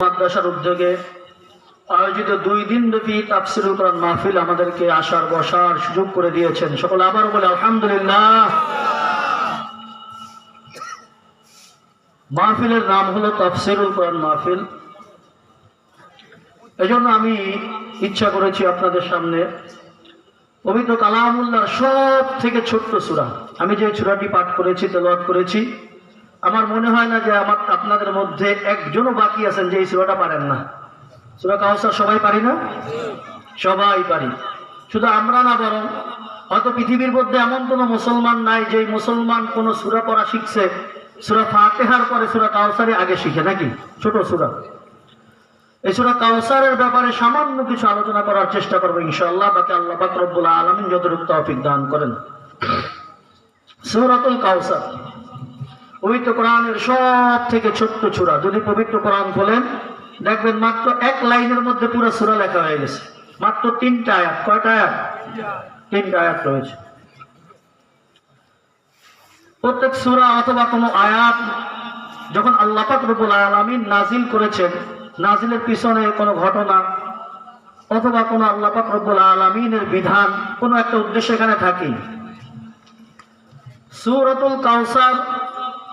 মাদ্রাসার উদ্যোগে আয়োজিত 2 দিনব্যাপী তাফসীরুল কোরআন মাহফিল আমাদেরকে আসার বসার সুযোগ করে দিয়েছেন। সকলে আবার বলে আলহামদুলিল্লাহ। মাহফিলের নাম হলো তাফসীরুল কোরআন মাহফিল। এজন্য আমি ইচ্ছা করেছি আপনাদের সামনে পবিত্র কালামুল্লাহর সব থেকে ছোট্ট সূরা, আমি যে সূরাটি পাঠ করেছি, তেলাওয়াত করেছি, আমার মনে হয় না যে আপনাদের মধ্যে একজনও বাকি আছেন যে এই সূরাটা পারেন না। সূরা কাউসার সবাই পারি না? সবাই পারি। শুধু আমরা না, বরং হয়তো পৃথিবীর মধ্যে এমন কোনো মুসলমান নাই যে মুসলমান কোনো সূরা পড়া শিখছে সূরা ফাতিহার পরে সূরা কাউসারে আগে শিখে, নাকি? ছোট সূরা। এই সূরা কাউসারের ব্যাপারে সামান্য কিছু আলোচনা করার চেষ্টা করবো ইনশাআল্লাহ। বাকি আল্লাহ পাক রব্বুল আলামিন যতটুকু তৌফিক দান করেন। সূরাতুল কাউসার পবিত্র কোরআনের সব থেকে ছোট্ট সূরা। যদি পবিত্র কোরআন খোলেন দেখবেন মাত্র 1 লাইনের মধ্যে পুরো সূরা লেখা হয়ে গেছে। মাত্র 3টা আয়াত। কয়টা আয়াত? 3টা আয়াত রয়েছে। প্রত্যেক সূরা অথবা কোনো আয়াত যখন আল্লাহ পাক রব্বুল আলামিন নাজিল করেছেন, নাজিলের পিছনে কোনো ঘটনা অথবা কোনো আল্লাহ পাক রব্বুল আলামিনের বিধান, কোনো একটা উদ্দেশ্য এখানে থাকে। সূরাতুল কাউসার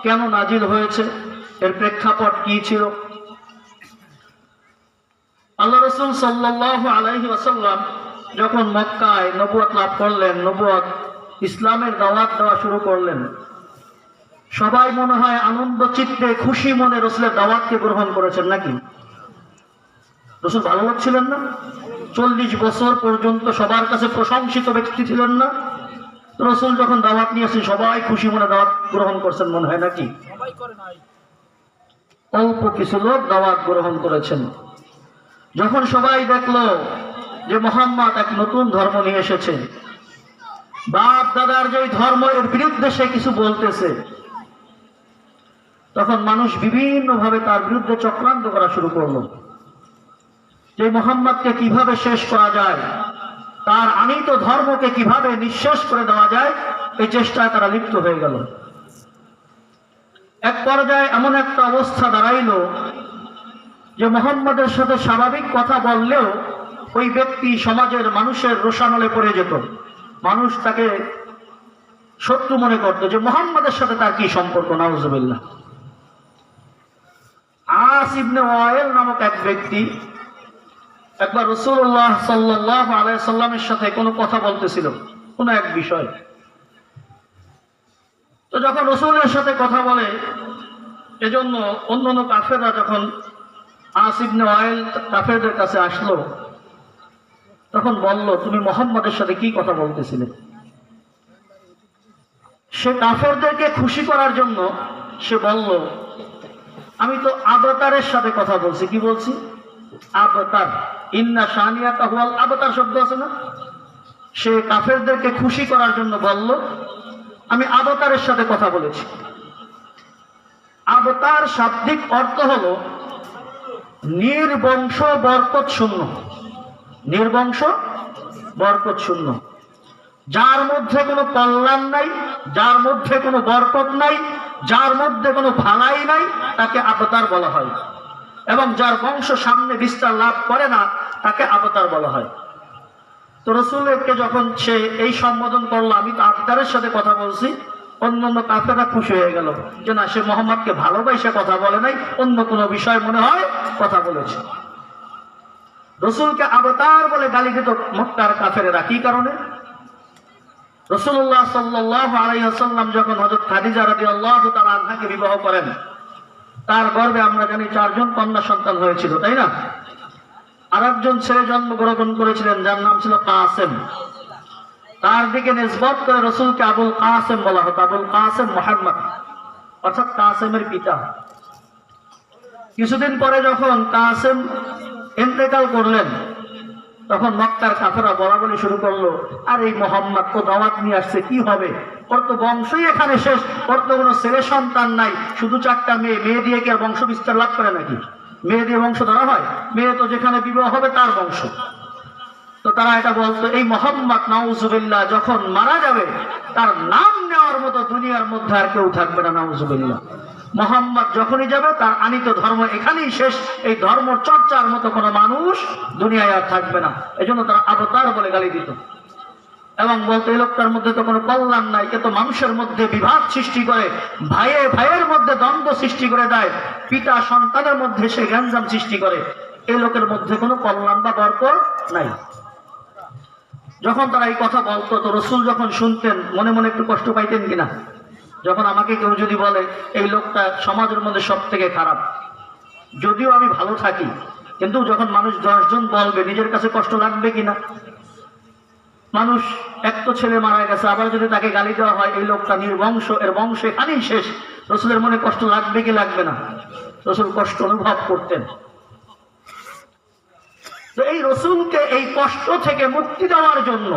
কেন নাজিল হয়েছে, এর প্রেক্ষাপট কি ছিল? আল্লাহ রাসূল সাল্লাল্লাহু আলাইহি ওয়াসাল্লাম যখন মক্কায় নবুয়ত লাভ করলেন, নবুয়ত ইসলামের দাওয়াত দেওয়া শুরু করলেন, সবাই মনে হয় আনন্দ চিত্তে খুশি মনে রাসূলের দাওয়াতকে গ্রহণ করেছেন, নাকি? রাসূল ভালো লোক ছিলেন না? 40 বছর পর্যন্ত সবার কাছে প্রশংসিত ব্যক্তি ছিলেন না? রাসূল যখন দাওয়াত নিয়েছেন সবাই খুশি মনে দাওয়াত গ্রহণ করছেন, মনে হয়, নাকি? অল্প কিছু লোক দাওয়াত গ্রহণ করেছেন। যখন সবাই দেখলো যে মুহাম্মদ এক নতুন ধর্ম নিয়ে এসেছে, বাপ দাদার যে ধর্ম, এর বিরুদ্ধে সে কিছু বলতেছে, তখন মানুষ বিভিন্নভাবে তার বিরুদ্ধে চক্রান্ত করা শুরু করলো। যে মুহাম্মদকে কিভাবে শেষ করা যায়, তার আনীত ধর্মকে কিভাবে নিঃশেষ করে দেওয়া যায়, এই চেষ্টায় তারা লিপ্ত হয়ে গেল। এক পর্যায়ে এমন একটা অবস্থা দাঁড়াইল যে মুহাম্মদের সাথে স্বাভাবিক কথা বললেও ওই ব্যক্তি সমাজের মানুষের রোষানলে পড়ে যেত। মানুষ তাকে শত্রু মনে করত যে মুহাম্মদের সাথে তার কি সম্পর্ক। নাউজুবিল্লাহ। আস ইবনে ওয়াইল নামক এক ব্যক্তি একবার রাসূলুল্লাহ সাল্লাল্লাহু আলাইহি সাল্লামের সাথে কোনো কথা বলতেছিল, কোনো এক বিষয়। তো যখন রাসূলের সাথে কথা বলে, এজন্য অন্যান্য কাফেররা যখন আস ইবনে ওয়াইল কাফেরদের কাছে আসলো, তখন বলল, তুমি মুহাম্মদের সাথে কি কথা বলতেছিলে? সে কাফেরদেরকে খুশি করার জন্য সে বলল, আমি তো আবতারের সাথে কথা বলছি। কি বলছি? আবতার। ইন্না শানিয়াকা হুয়াল আবতার শব্দ আছে না? সে কাফেরদেরকে খুশি করার জন্য বলল, আমি আবতারের সাথে কথা বলেছি। আবতার শাব্দিক অর্থ হলো নির্বংশ বরকত শূন্য। নির্বংশ বরকত শূন্য, যার মধ্যে কোনো কল্যাণ নাই, যার মধ্যে কোনো বরকত নাই, যার মধ্যে কোনো ভালাই নাই, তাকে আবতার বলা হয়। এবং যার বংশ সামনে বিস্তার লাভ করে না, তাকে আবতার বলা হয়। তো রাসূলকে যখন সে এই সম্বোধন করলো, আমি তো আবতারের সাথে কথা বলছি, অন্যান্য কাফেররা খুশি হয়ে গেল যে না, সে মুহাম্মদকে ভালোবাসে কথা বলে নাই, অন্য কোনো বিষয় মনে হয় কথা বলেছে। রাসূলকে আবতার বলে গালি দিত মক্কার কাফেরেরা। কি কারণে? রাসূলুল্লাহ সাল্লাল্লাহু আলাইহি ওয়াসাল্লাম যখন হযরত খাদিজা রাদিয়াল্লাহু তাআলা আনহাকে বিবাহ করেন, তার গর্ভে আমরা জানি 4 জন কন্যা সন্তান হয়েছিল, তাই না? আরেকজন ছেলে জন্মগ্রহণ করেছিলেন, যার নাম ছিল কাসেম। তার দিকে নিসবত করে রাসূলকে আবুল কাসেম বলা হতো, আবুল কাসেম মুহাম্মদ, অর্থাৎ কাসেমের পিতা। কিছুদিন পরে যখন কাসেম ইন্তেকাল করলেন, তখন মক্কার কাফেররা বলাবলি শুরু করলো, আর এই মুহাম্মদ তো দাওয়াত নিয়ে আসছে, কি হবে? ওর তো বংশই এখানে শেষ, ওর তো কোনো ছেলে সন্তান নাই, শুধু 4টা মেয়ে। মেয়ে দিয়ে কি আর বংশ বিস্তার লাভ করে নাকি? মেয়ে দিয়ে বংশ ধরা হয়? মেয়ে তো যেখানে বিবাহ হবে তার বংশ। তো তারা এটা বলতো, এই মুহাম্মদ নাউজুবিল্লাহ যখন মারা যাবে, তার নাম নেওয়ার মতো দুনিয়ার মধ্যে আর কেউ থাকবে না। নাউজুবিল্লাহ। মোহাম্মদ যখনই যাবে তার আনিত ধর্ম এখানেই শেষ, এই ধর্ম চর্চার মতো কোনো মানুষ দুনিয়ায় আর থাকবে না। এজন্য তারা অবতার বলে গালি দিত এবং বলতো এই লোকটার মধ্যে তো কোনো কল্যাণ নাই, এ তো মানুষের মধ্যে বিভাদ সৃষ্টি করে, ভাইয়ে ভাইয়ের মধ্যে দ্বন্দ্ব সৃষ্টি করে দেয়, পিতা সন্তানের মধ্যে সে গ্যাঞ্জাম সৃষ্টি করে, এই লোকের মধ্যে কোনো কল্যাণ বা বরকত নাই। যখন তারা এই কথা বলতো তো রসুল যখন শুনতেন মনে মনে একটু কষ্ট পাইতেন কিনা? যখন আমাকে কেউ যদি বলে এই লোকটা সমাজের মধ্যে সব থেকে খারাপ, যদিও আমি ভালো থাকি, কিন্তু যখন মানুষ 10 জন বলবে নিজের কাছে কষ্ট লাগবে কিনা? মানুষ এক তো ছেলে মারা গেছে, আবার যদি তাকে গালি দেওয়া হয় এই লোকটা নির্বংশ, এর বংশ এখানেই শেষ, রসুলের মনে কষ্ট লাগবে কি লাগবে না? রসুল কষ্ট অনুভব করতেন। তো এই রসুলকে এই কষ্ট থেকে মুক্তি দেওয়ার জন্য,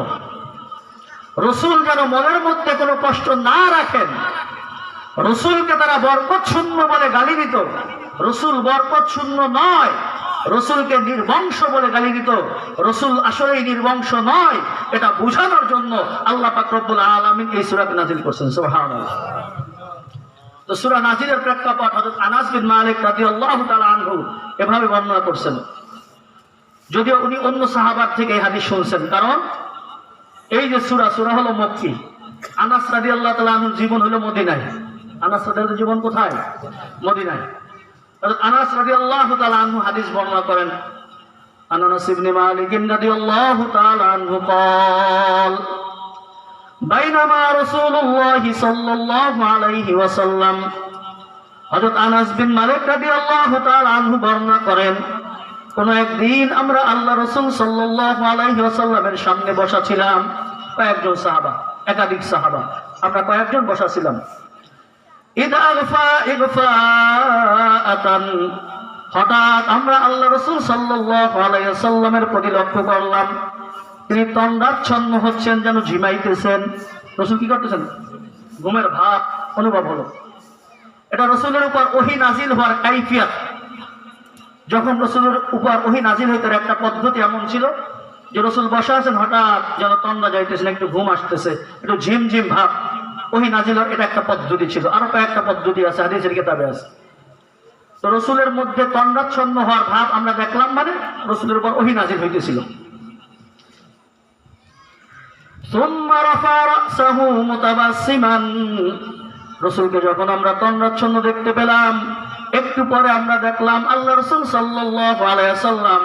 রসুল যেন মনের মধ্যে কোনো কষ্ট না রাখেন, রসুলকে তারা বরকত শূন্য বলে গালি দিত, রসুল বরকত শূন্য নয়, রসুলকে নির্বংশ বলে গালি দিত, রসুল আসলেই নির্বংশ নয়, এটা বোঝানোর জন্য আল্লাহ পাক রব্বুল আলামিন এই সূরাকে নাযিল করছেন। সুবহানাল্লাহ। তো সূরা নাযিলের প্রেক্ষাপট হযরত আনাস বিন মালিক রাদিয়াল্লাহু তাআলা আনহু এভাবে বর্ণনা করছেন, যদিও উনি অন্য সাহাবার থেকে এই হাদিস শুনছেন, কারণ এই যে সূরা হলো মক্কি। আনাস রাদিয়াল্লাহু তাআলা আনহুর জীবন হলো মদিনায়। আনাস রাদিয়াল্লাহু জীবন কোথায়? মদিনায়। আনাস রাদিয়াল্লাহু তাআলা আনহু হাদিস বর্ণনা করেন, আনাস ইবনে মালিক রাদিয়াল্লাহু তাআলা আনহু قال বাইনামা রাসূলুল্লাহ সাল্লাল্লাহু আলাইহি ওয়াসাল্লাম, হযরত আনাস বিন মালিক রাদিয়াল্লাহু তাআলা আনহু বর্ণনা করেন, কোন একদিন আমরা আল্লাহ রাসূল সাল্লাল্লাহু আলাইহি ওয়াসাল্লামের সামনে বসা ছিলাম, কয়েকজন সাহাবা, একাধিক সাহাবা, আমরা কয়েকজন বসা ছিলাম। হঠাৎ আমরা আল্লাহ রাসূল সাল্লাল্লাহু আলাইহি ওয়াসাল্লামের প্রতি লক্ষ্য করলাম, তিনি তন্দ্রাচ্ছন্ন হচ্ছেন, যেন ঝিমাইতেছেন। রাসূল কি করতেছেন? ঘুমের ভাব অনুভব হলো। এটা রাসূলের উপর ওহী নাজিল হওয়ার কাইফিয়ত। যখন রাসূলের উপর ওহী নাজিল হইতে একটা পদ্ধতি এমন ছিল যে রাসূল বসা আছেন, হঠাৎ যেন তন্দ্রা যাইতেছেন, একটু ঘুম আসতেছে, একটু ঝিমঝিম ভাব, ওহী নাজিল হওয়ার এটা একটা পদ্ধতি ছিল। আরো কয়েকটা পদ্ধতি আছে, হাদিসের কিতাবে আছে। তো রাসূলের মধ্যে তন্দ্রাচ্ছন্ন হওয়ার ভাব আমরা দেখলাম, মানে রাসূলের উপর ওহী নাজিল হইতেছিল। সুম্মা রাফা রাসাহু মুতাবাসসিমান, রাসূলকে যখন আমরা তন্দ্রাচ্ছন্ন দেখতে পেলাম, একটু পরে আমরা দেখলাম আল্লাহ রাসূল সাল্লাল্লাহু আলাইহি ওয়াসাল্লাম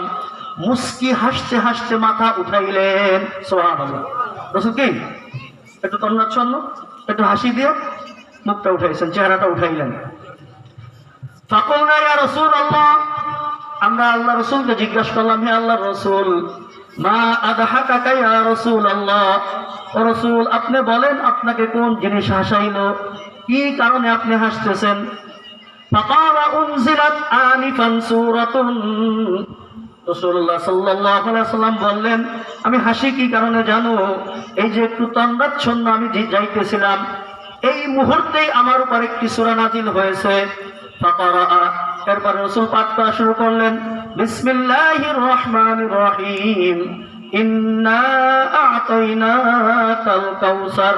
মুস্কি হাসতে হাসতে মাথা উঠাইলেন। সুবহানাল্লাহ। রাসূল কি একটু তন্দ্রাচ্ছন্ন, একটু হাসি দিয়ে মুখটা উঠাইছেন, চেহারাটা উঠাইলেন। ফাকুলনা ইয়া রাসূলুল্লাহ, আমরা আল্লাহ রাসূলকে জিজ্ঞাসা করলাম, হে আল্লাহর রাসূল, মা আদহাকাকা ইয়া রাসূলুল্লাহ, ও রাসূল আপনি বলেন আপনাকে কোন জিনিস হাসাইলো, কি কারণে আপনি হাসতেছেন? ফাকালা উনজিলাত আনিফান সূরাতুন, রাসূলুল্লাহ সাল্লাল্লাহু আলাইহি ওয়াসাল্লাম বললেন, আমি হাসি কি কারণে জানো? এই যে একটু তন্দ্রাচ্ছন্ন আমি যাইতেছিলাম, এই মুহূর্তেই আমার উপর একটি সূরা নাযিল হয়েছে। ফাকারা, এরপর রাসূল পাঠ করা শুরু করলেন, বিসমিল্লাহির রহমানির রহিম, ইন্না আ'তাইনাকাল কাউসার,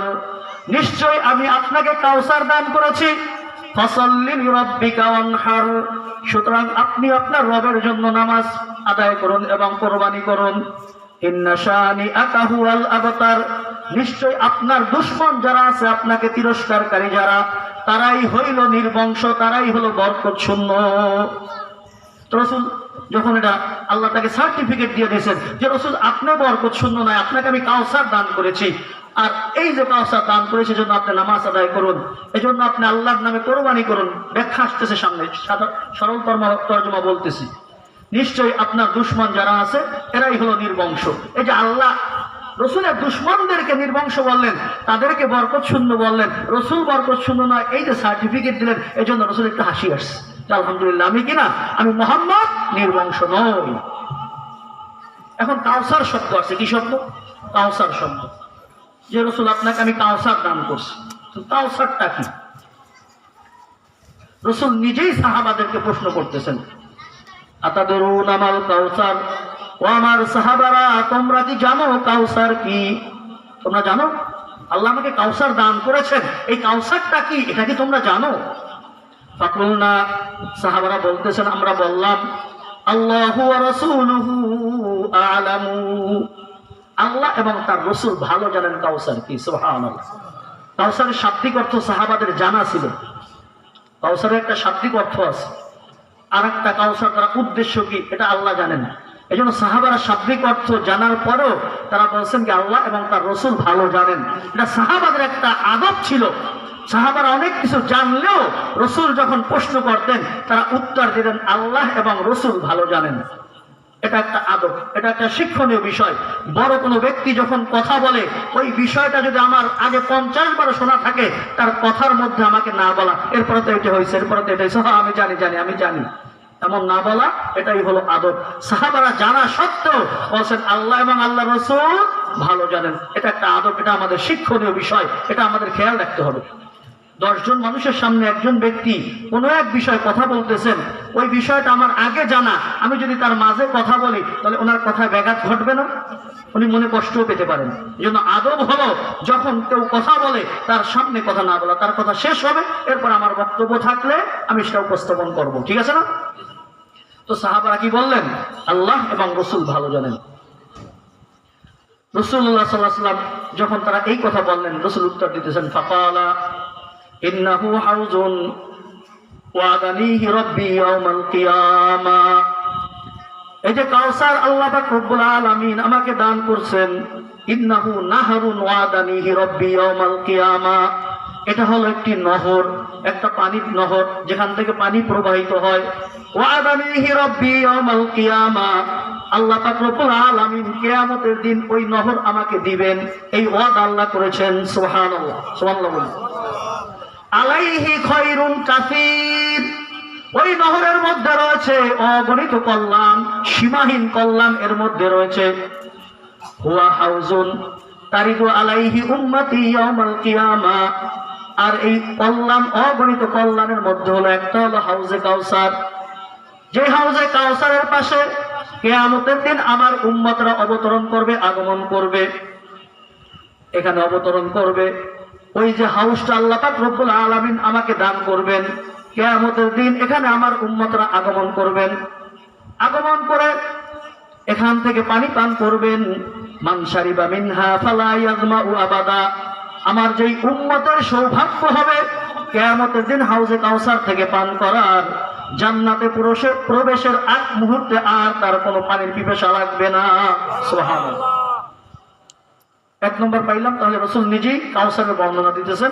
নিশ্চয় আমি আপনাকে কাউসার দান করেছি। ফাসাল্লি লিরাব্বিকা ওয়ানহার, সুতরাং আপনি আপনার রবের জন্য নামাজ আদায় করুন এবং কুরবানি করুন। ইন্না শানিআকা হুয়াল আবতার, নিশ্চয় আপনার দুশমন যারা আছে, আপনাকে তিরস্কারকারী যারা, তারাই হইল নির্বংশ, তারাই হলো বরকত শূন্য। রাসূল যখন এটা আল্লাহ তাকে সার্টিফিকেট দিয়ে দিয়েছেন যে রাসূল আপনি বরকত শূন্য নয়, আপনাকে আমি কাউসার দান করেছি, আর এই যে কাউসার দান করেছে জন্য আপনি নামাজ আদায় করুন, এজন্য আপনি আল্লাহর নামে কোরবানি করুন। ব্যাখ্যা আসতেছে সামনে, সরল তর্জমা বলতেছি। নিশ্চয়ই আপনার দুশমন যারা আছে এরাই হলো নির্বংশ। এই যে আল্লাহ রসুলের দুশমনদেরকে নির্বংশ বললেন, তাদেরকে বরকত শূন্য বললেন, রসুল বরকত শূন্য নয়, এই যে সার্টিফিকেট দিলেন, এই জন্য রসুল একটু হাসি আসছে, আলহামদুলিল্লাহ আমি কিনা, আমি মোহাম্মদ নির্বংশ নই। এখন কাউসার শব্দ আছে, কি শব্দ? কাউসার শব্দ, যে রসুল আপনাকে আমি কাউসার দান করছি। কাউসারটা কি? রসুল নিজেই সাহাবাদেরকে প্রশ্ন করতেছেন, আতাদরুনা মাল কাউসার, ও আমার সাহাবারা তোমরা কি জানো কাউসার কি? তোমরা জানো আল্লাহ আমাকে কাউসার দান করেছেন, এই কাউসারটা কি, এটা কি তোমরা জানো? ফাকুলনা, সাহাবারা বলতেছেন আমরা বললাম, আল্লাহু ওয়া রাসূলুহু আ'লামু, আল্লাহ এবং তার রাসূল ভালো জানেন কাউসার কি। সুবহানাল্লাহ। কাউসারের শাব্দিক অর্থ সাহাবাদের জানা ছিল। কাউসারের একটা শাব্দিক অর্থ আছে, আর একটা কাউসার তার উদ্দেশ্য কি এটা আল্লাহ জানেন। এই জন্য সাহাবারা শাব্দিক অর্থ জানার পরেও তারা বলছেন কি আল্লাহ এবং তার রাসূল ভালো জানেন। এটা সাহাবাদের একটা আদব ছিল। সাহাবারা অনেক কিছু জানলেও রাসূল যখন প্রশ্ন করতেন তারা উত্তর দিতেন আল্লাহ এবং রাসূল ভালো জানেন। এটা একটা আদব, এটা একটা শিক্ষণীয় বিষয়। বড় কোনো ব্যক্তি যখন কথা বলে ওই বিষয়টা যদি আমার আগে 50 বার শোনা থাকে, তার কথার মধ্যে আমাকে না বলা, এরপরে তো এটা হয়েছে, এরপরে তো এটা হয়েছে, হ্যাঁ আমি জানি, এমন না বলা, এটাই হলো আদব। সাহাবারা জানা সত্ত্বেও বলছেন আল্লাহ এবং আল্লাহ রাসূল ভালো জানেন। এটা একটা আদব, এটা আমাদের শিক্ষণীয় বিষয়, এটা আমাদের খেয়াল রাখতে হবে। 10 জন মানুষের সামনে একজন ব্যক্তি কোনো এক বিষয়ে কথা বলতেছেন, ওই বিষয়টা আমার আগে জানা, আমি যদি তার মাঝে কথা বলি তাহলে ওনার কথায় ব্যাঘাত ঘটবে না, উনি মনে কষ্টও পেতে পারেন। এই জন্য আদব হলো যখন কেউ কথা বলে তার সামনে কথা না বলা, তার কথা শেষ হবে, এরপর আমার বক্তব্য থাকলে আমি সেটা উপস্থাপন করব, ঠিক আছে না? তো সাহাবারা কি বললেন? আল্লাহ এবং রাসূল ভালো জানেন। রাসূলুল্লাহ সাল্লাল্লাহু আলাইহি ওয়াসাল্লাম যখন তারা এই কথা বললেন, রাসূল উত্তর দিতেছেন ফাকালা ইন্নাহু হাউজুন ওয়াদানিহি রাব্বি ইয়াউমাল কিয়ামা। এই যে কাউসার আল্লাহ পাক রব্বুল আলামিন আমাকে দান করছেন, ইন্নাহু নাহরুন ওয়াদানিহি রাব্বি ইয়াউমাল কিয়ামা, এটা হলো একটি নহর, একটা পানির নহর যেখান থেকে পানি প্রবাহিত হয়। ওয়াদানিহি রাব্বি ইয়াউমাল কিয়ামা, আল্লাহ পাক রব্বুল আলামিন কিয়ামতের দিন ওই নহর আমাকে দিবেন, এই ওয়াদা আল্লাহ করেছেন। সুবহানাল্লাহ, সুবহানাল্লাহ। আলাইহি খায়রুন কাসীর, ওই নহরের মধ্যে রয়েছে অগণিত কল্যাণ, সীমাহীন কল্যাণ এর মধ্যে রয়েছে। হুয়া হাউজুন তারিদু আলাইহি উম্মতি ইয়াউমাল কিয়ামা, আর এই কল্যাণ, অগণিত কল্যাণের মধ্যে হলো একটা হলো হাউজে কাউসার। যে হাউজে কাউসারের পাশে কিয়ামতের দিন আমার উম্মতরা অবতরণ করবে, আগমন করবে, এখানে অবতরণ করবে। ওই যে হাউসটা আল্লাহ পাক রব্বুল আলামিন আমাকে দান করবেন, কিয়ামতের দিন এখানে আমার উম্মতরা আগমন করবেন, আগমন করে এখান থেকে পানি পান করবেন। মান শারিবা মিনহা ফালা ইয়াজমাউ আবাদা, আমার যেই উম্মতের সৌভাগ্য হবে কিয়ামতের দিন হাউজে কাউসার থেকে পান করার, জান্নাতে প্রবেশের আগ মুহূর্তে আর তার কোনো পানির পিপাসা লাগবে না। সুবহানাল্লাহ। 1 নম্বর পাইলাম, তাহলে রাসূল নিজেই কাউসারের বর্ণনা দিতেছেন।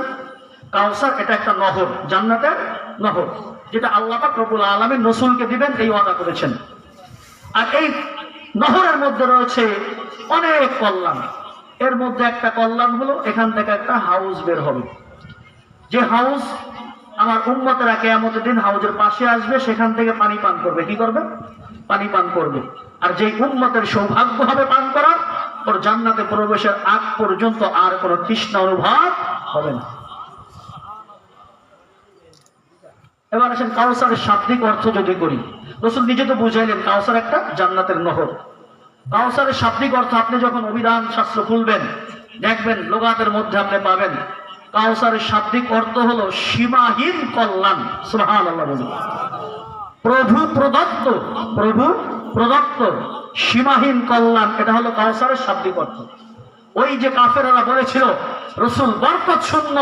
কাউসার এটা একটা নহর, জান্নাতের নহর, যেটা আল্লাহ পাক রব্বুল আলামিন রাসূলকে দিবেন, এই ওয়াদা করেছেন। আর এই নহরের মধ্যে রয়েছে অনেক কল্যাণ। এর মধ্যে একটা কল্যাণ হলো এখান থেকে একটা হাউস বের হবে, যে হাউস আমার উম্মতেরা কিয়ামতের দিন হাউজের পাশে আসবে, সেখান থেকে পানি পান করবে। কি করবে? পানি পান করবে। আর যেই উম্মতের সৌভাগ্য হবে পান করার, ওর জান্নাতে প্রবেশের আগ পর্যন্ত আর কোনো তৃষ্ণা অনুভব হবে না। এবার আসেন কাউসারের শাব্দিক অর্থ যদি করি, রাসূল নিজে তো বুঝাইলেন কাউসার একটা জান্নাতের নহর। কাউসারের শাব্দিক অর্থ আপনি যখন অভিধান শাস্ত্র খুলবেন দেখবেন, লোগাতের মধ্যে আপনি পাবেন কাউসারের শাব্দিক অর্থ হলো সীমাহীন কল্যাণ। সুবহানাল্লাহ বলুন। প্রভু প্রদত্ত, প্রভু প্রদত্ত সীমাহীন কল্যাণ, এটা হলো কাউসারের শাব্দিক অর্থ। ওই যে কাফেররা বলেছিল রাসূল বরকত শূন্য,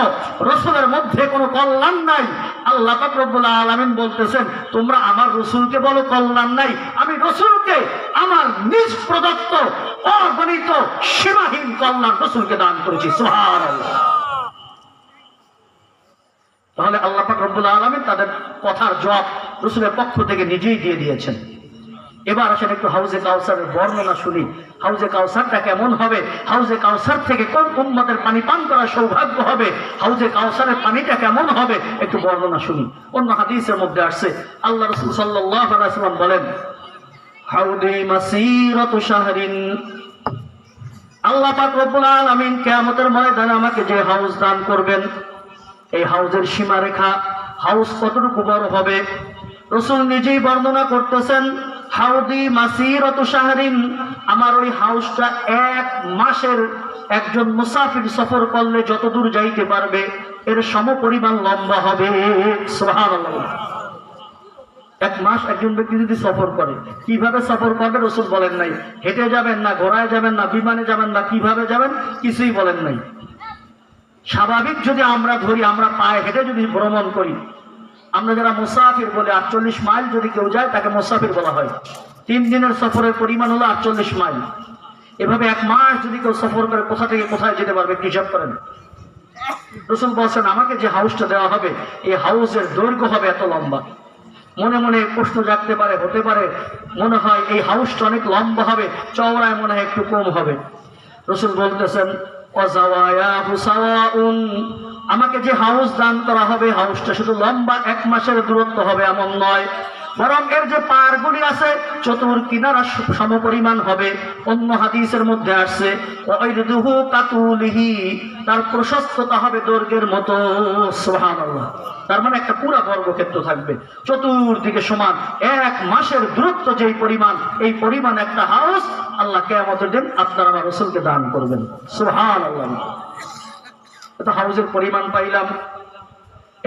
রাসূলের মধ্যে কোনো কল্যাণ নাই, আল্লাহ পাক রব্বুল আলামিন বলতেছেন তোমরা আমার রাসূলকে বলো কল্যাণ নাই, আমি রাসূলকে আমার নিজ প্রদত্ত অগণিত সীমাহীন কল্যাণ রাসূলকে দান করেছি। সুবহানাল্লাহ। তাহলে আল্লাহ পাক রব্বুল আলামিন তাদের কথার জবাব রাসূলের পক্ষ থেকে নিজেই দিয়ে দিয়েছেন। এবার আসেন একটু হাউজে কাউসারের বর্ণনা শুনি। হাউজে কাউসারটা কেমন হবে, হাউজে কাউসার থেকে কোন উম্মতের পানি পান করার সৌভাগ্য হবে, হাউজে কাউসারের পানিটা কেমন হবে, একটু বর্ণনা শুনি। অন্য হাদিসের মধ্যে আসছে আল্লাহ রাসূল সাল্লাল্লাহু আলাইহি ওয়াসাল্লাম বলেন, হাউদি মাসিরাতু শাহরিন, আল্লাহ পাক রব্বুল আলামিন কিয়ামতের ময়দানে আমাকে যে হাউজ দান করবেন, এই হাউজের সীমারেখা, হাউজ কতটুকু বড় হবে, রাসূল নিজেই বর্ণনা করতেছেন, হাউদি মাসিরাতু শাহরিন, আমার ওই হাউসটা 1 মাসের একজন মুসাফির সফর করলে যত দূর যাইতে পারবে এর সমপরিমাণ লম্বা হবে। সুবহানাল্লাহ। 1 মাস একজন ব্যক্তি যদি সফর করে, কিভাবে সফর করবে রাসূল বলেন নাই। হেঁটে যাবেন না, ঘোড়ায় যাবেন না, বিমানে যাবেন না, কিভাবে যাবেন কিছুই বলেন নাই। স্বাভাবিক যদি আমরা ধরি, আমরা পায়ে হেঁটে যদি ভ্রমণ করি, আমরা যারা মুসাফির বলে 48 মাইল যদি কেউ যায় তাকে মুসাফির বলা হয়। 3 দিনের সফরের পরিমাণ হলো 48 মাইল। এভাবে 1 মাস যদি কেউ সফর করে কোথা থেকে কোথায় যেতে পারবে হিসাব করেন। রাসূল বলেন আমাকে যে হাউসটা দেওয়া হবে এই হাউসের দৈর্ঘ্য হবে এত লম্বা। মনে মনে প্রশ্ন জাগতে পারে, হতে পারে মনে হয় এই হাউসটা অনেক লম্বা হবে, চওড়ায় মনে হয় একটু কম হবে। রাসূল বলতেছেন আমাকে যে হাউস দান করা হবে হাউসটা শুধু লম্বা 1 মাসের দূরত্ব হবে এমন নয়, বরং এর যে পাড়গুলি আছে চতুর কিনারা সমপরিমাণ হবে। অন্য হাদিসের মধ্যে আসছে তার প্রশস্ততা হবে দৈর্ঘ্যের মতো। সুবহানাল্লাহ। তার মানে একটা পুরা বর্গক্ষেত্র থাকবে, চতুর্দিকে সমান। 1 মাসের দূরত্ব যেই পরিমাণ, এই পরিমাণ একটা হাউস আল্লাহ কিয়ামতের দিন আপনার আমার রাসূলকে দান করবেন। সুবহানাল্লাহ। এটা হাউসের পরিমাণ পাইলাম।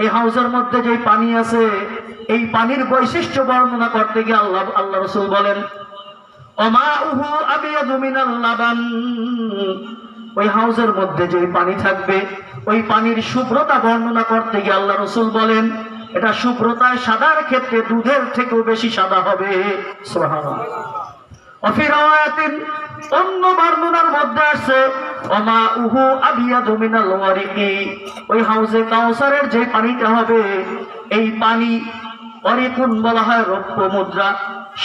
এই হাউসের মধ্যে যে পানি আছে এই পানির বৈশিষ্ট্য বর্ণনা করতে গিয়ে আল্লাহ রাসূল বলেন ওমাউহু আবিয়াদু মিনাল লাবান। ওই হাউসের মধ্যে যে পানি থাকবে ওই পানির শুভ্রতা বর্ণনা করতে গিয়ে আল্লাহ রাসূল বলেন এটা শুভ্রতায় সাদার ক্ষেত্রে দুধের থেকেও বেশি সাদা হবে। সুবহানাল্লাহ। ওয়া ফি রাওয়ায়াতিন অন্য বর্ণনার মধ্যে আছে ওমাউহু আবিয়াদু মিনাল ওয়ারিকি। ওই হাউজে কাউসারের যে পানিটা হবে এই পানি অরিকুন বলা হয় রৌপ্য মুদ্রা,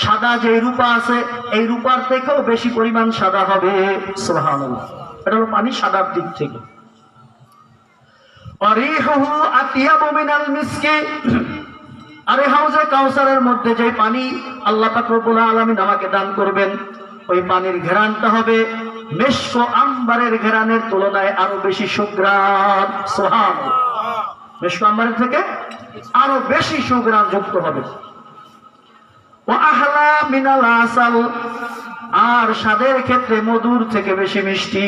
সাদা যে রূপা আছে এই রূপার থেকেও বেশি পরিমাণ সাদা হবে। সুবহানাল্লাহ। এটা হলো পানি সাদার দিক থেকে। অরিহুহু আতিয়াবু মিনাল মিসকি। আর এই হাউজে কাউসারের মধ্যে যে পানি আল্লাহ পাক রব্বুল আলামিন আমাকে দান করবেন ওই পানির ঘ্রাণটা হবে মেশক আম্বারের ঘ্রাণের তুলনায় আরো বেশি সুঘ্রাণ। সুবহানাল্লাহ। মেশক আম্বারের থেকে আরো বেশি সুঘ্রাণ যুক্ত হবে। ওয়া আহলা মিনাল আসাল। আর স্বাদের ক্ষেত্রে মধুর থেকে বেশি মিষ্টি।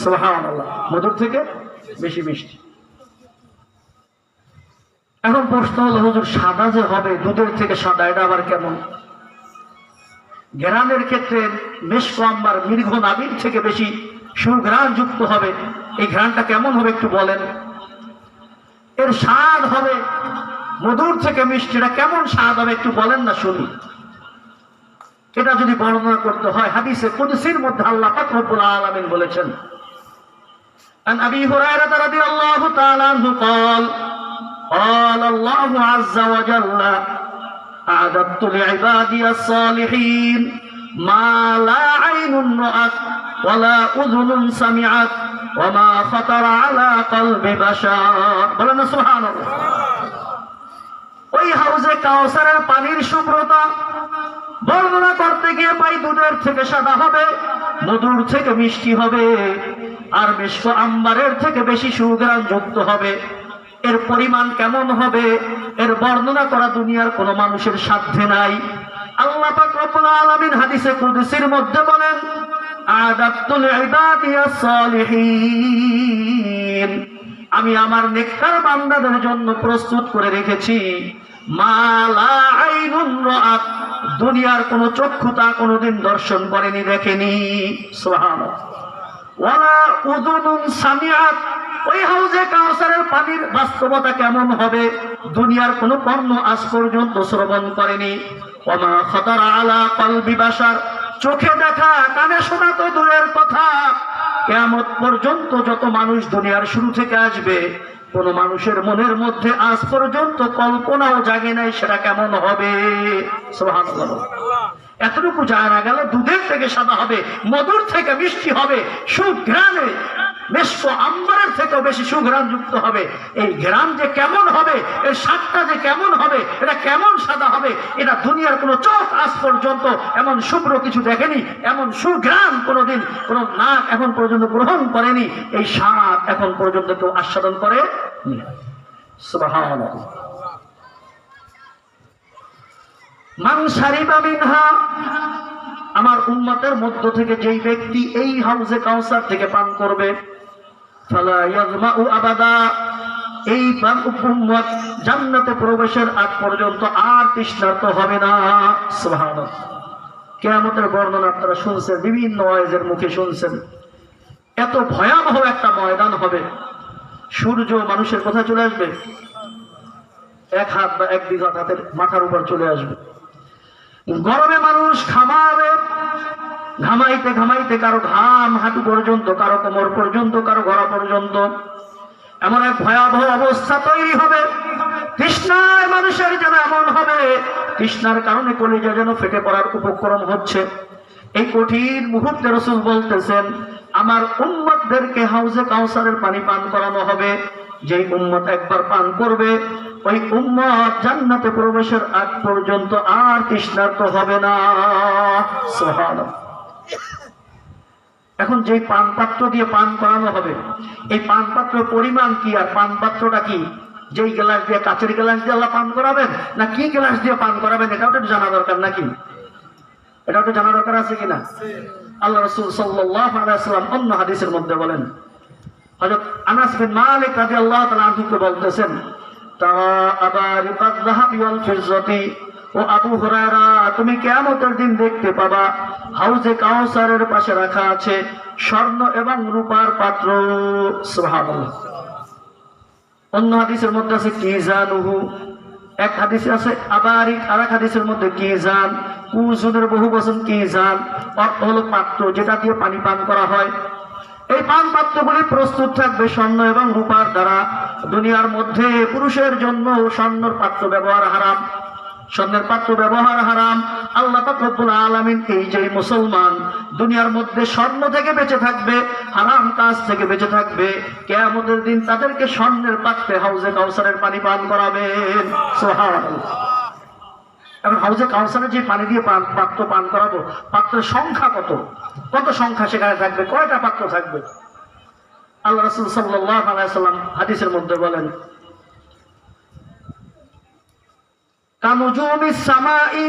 সুবহানাল্লাহ। মধুর থেকে বেশি মিষ্টি। এখন প্রশ্ন হলো হুজুর সাদা যে হবে দুধের থেকে সাদা এটা আবার কেমন? ঘ্রাণের ক্ষেত্রে মেশক আম্বার মৃগ নাভির থেকে বেশি সুঘ্রাণ যুক্ত হবে। এই ঘ্রাণটা কেমন হবে একটু বলেন। এর স্বাদ হবে মধুর থেকে মিষ্টিটা কেমন স্বাদ হবে একটু বলেন না শুনি। এটা যদি বর্ণনা করতে হয় হাদিসে কুদসির মধ্যে আল্লাহ পাক রব্বুল আলামিন বলেছেন আন আবি হুরায়রা রাদিয়াল্লাহু তাআলা আনহু قال قال الله عز وجل أعددت لعبادي الصالحين ما لا عين رأت ولا أذن سمعت وما خطر على قلب بشر। বলেন সুবহানাল্লাহ। ওই হাউজে কাউসারের পানির শুভ্রতা বর্ণনা করতে গিয়ে পাই দুধের থেকে সাদা হবে, মধুর থেকে মিষ্টি হবে, আর মেশক আম্বারের থেকে বেশি সুঘ্রাণ যুক্ত হবে। এর পরিমাণ কেমন হবে এর বর্ণনা করা দুনিয়ার কোন মানুষের সাধ্যে নাই। আল্লাহ পাক রব্বুল আলামিন হাদিসে কুদসির মধ্যে বলেন আ'দাতু লিইবাদিয়াস সালিহিন। আমি আমার নেককার বান্দাদের জন্য প্রস্তুত করে রেখেছি মা লা আইনুন রাআত। দুনিয়ার কোন চক্ষু তা কোনদিন দর্শন করেনি, দেখেনি। সুবহানাল্লাহ। ওয়ালা উযুনুন সামিআত। ওই হাউজে কাউসারের পানির বাস্তবতা কেমন হবে দুনিয়ার কোন কর্ণ আজ পর্যন্ত শ্রবণ করেনি। ওমা খাতারা আলা কলবি বাশার। চোখে দেখা কানে শোনা তো দূরের কথা, কিয়ামত পর্যন্ত যত মানুষ দুনিয়ার শুরু থেকে আসবে কোন মানুষের মনের মধ্যে আজ পর্যন্ত কল্পনাও জাগে নাই সেটা কেমন হবে। সুবহানাল্লাহ। এতটুকু জানা গেল দুধের থেকে সাদা হবে, মধুর থেকে মিষ্টি হবে, সুঘ্রাণে মেশক আম্বারের থেকেও বেশি সুঘ্রাণ যুক্ত হবে। এই ঘ্রাণ যে কেমন হবে, এর স্বাদটা যে কেমন হবে, এটা কেমন সাদা হবে, এটা দুনিয়ার কোনো চোখ আজ পর্যন্ত এমন শুভ্র কিছু দেখেনি, এমন সুঘ্রাণ কোনোদিন কোনো নাক এখন পর্যন্ত গ্রহণ করেনি, এই স্বাদ এখন পর্যন্ত কেউ আস্বাদন করে। সুবহানাল্লাহ। মান শারিবা মিনহা। আমার উম্মতের মধ্য থেকে যেই ব্যক্তি এই হাউজে কাউসার থেকে পান করবে ফালা ইয়াজমাউ আবাদা, এই উম্মত জান্নাতে প্রবেশের আগ পর্যন্ত আর তৃষ্ণার্ত হবে না। সুবহানাল্লাহ। কিয়ামতের বর্ণনা আপনারা শুনছেন, বিভিন্ন ওয়াইজের মুখে শুনছেন। এত ভয়াবহ একটা ময়দান হবে, সূর্য মানুষের কোথায় চলে আসবে, 1 হাত বা 1 বিঘা হাতের মাথার উপর চলে আসবে। গরমে মানুষ ঘামাবে, ঘামাইতে ঘামাইতে কারো ঘাম হাঁটু পর্যন্ত, কারো কোমর পর্যন্ত, কারো গলা পর্যন্ত। এমন এক ভয়াবহ অবস্থা তৈরি হবে, তৃষ্ণায় মানুষের যেন এমন হবে, তৃষ্ণার কারণে কলিজা যেন ফেটে পড়ার উপক্রম হচ্ছে। এই কঠিন মুহূর্তে রাসূল বলতেছেন, আমার উম্মতদেরকে হাউজে কাউসারের পানি পান করানো হবে। যেই উম্মত একবার পান করবে, ওই উম্মত জান্নাতে প্রবেশের আগ পর্যন্ত আর তৃষ্ণার্ত হবে না। সুবহানাল্লাহ। এখন যেই পান পাত্র দিয়ে পান করানো হবে, এই পান পাত্রের পরিমাণ কি আর পান পাত্রটা কি? যেই গ্লাস দিয়ে, কাচের গ্লাস দিয়ে আল্লাহ পান করাবেন, না কি গ্লাস দিয়ে পান করাবেন, এটাও তো জানা দরকার নাকি? এটাও তো জানা দরকার আছে কিনা? আল্লাহ রাসূল সাল্লাল্লাহু আলাইহি ওয়াসাল্লাম অন্য হাদিসের মধ্যে বলেন, হযরত আনাস বিন মালিক রাদিয়াল্লাহু তাআলা আনহুকে বলতেছেন, তারা আবারিকাত যাহাবি ওয়াল ফিজ্জাতি, ও আবু হুরায়রা, তুমি কিয়ামতের দিন দেখতে পাবা হাউজে কাউসারের পাশে রাখা আছে স্বর্ণ এবং রূপার পাত্র। সুবহানাল্লাহ। অন্য হাদিসের মধ্যে আছে কিজানুহু, এক হাদিসে আছে আবারিক, আর এক হাদিসের মধ্যে কিজান। কুজুনের বহু বচন কিজান, অর্থ হলো পাত্র যেটা দিয়ে পানি পান করা হয়। এই পান পাত্রগুলি প্রস্তুত থাকবে স্বর্ণ এবং রূপার দ্বারা। দুনিয়ার মধ্যে পুরুষের জন্য স্বর্ণের পাত্র ব্যবহার হারাম, স্বর্ণের পাত্র ব্যবহার হারাম। আল্লাহ পাক রব্বুল আলামিন এই যে মুসলমান দুনিয়ার মধ্যে স্বর্ণ থেকে বেঁচে থাকবে, হারাম কাজ থেকে বেঁচে থাকবে, কিয়ামতের দিন তাদেরকে স্বর্ণের পাত্রে হাউজে কাউসারের পানি পান করাবেন। সুবহানাল্লাহ। এখন হাউজে কাউসারের যে পানি দিয়ে পাত্র পান করাবো, পাত্রের সংখ্যা কত, কত সংখ্যা সেখানে থাকবে, কয়টা পাত্র থাকবে? আল্লাহ রাসূল সাল্লাল্লাহু আলাইহি ওয়াসাল্লাম হাদিসের মধ্যে বলেন, কানুজুমিস সামাই,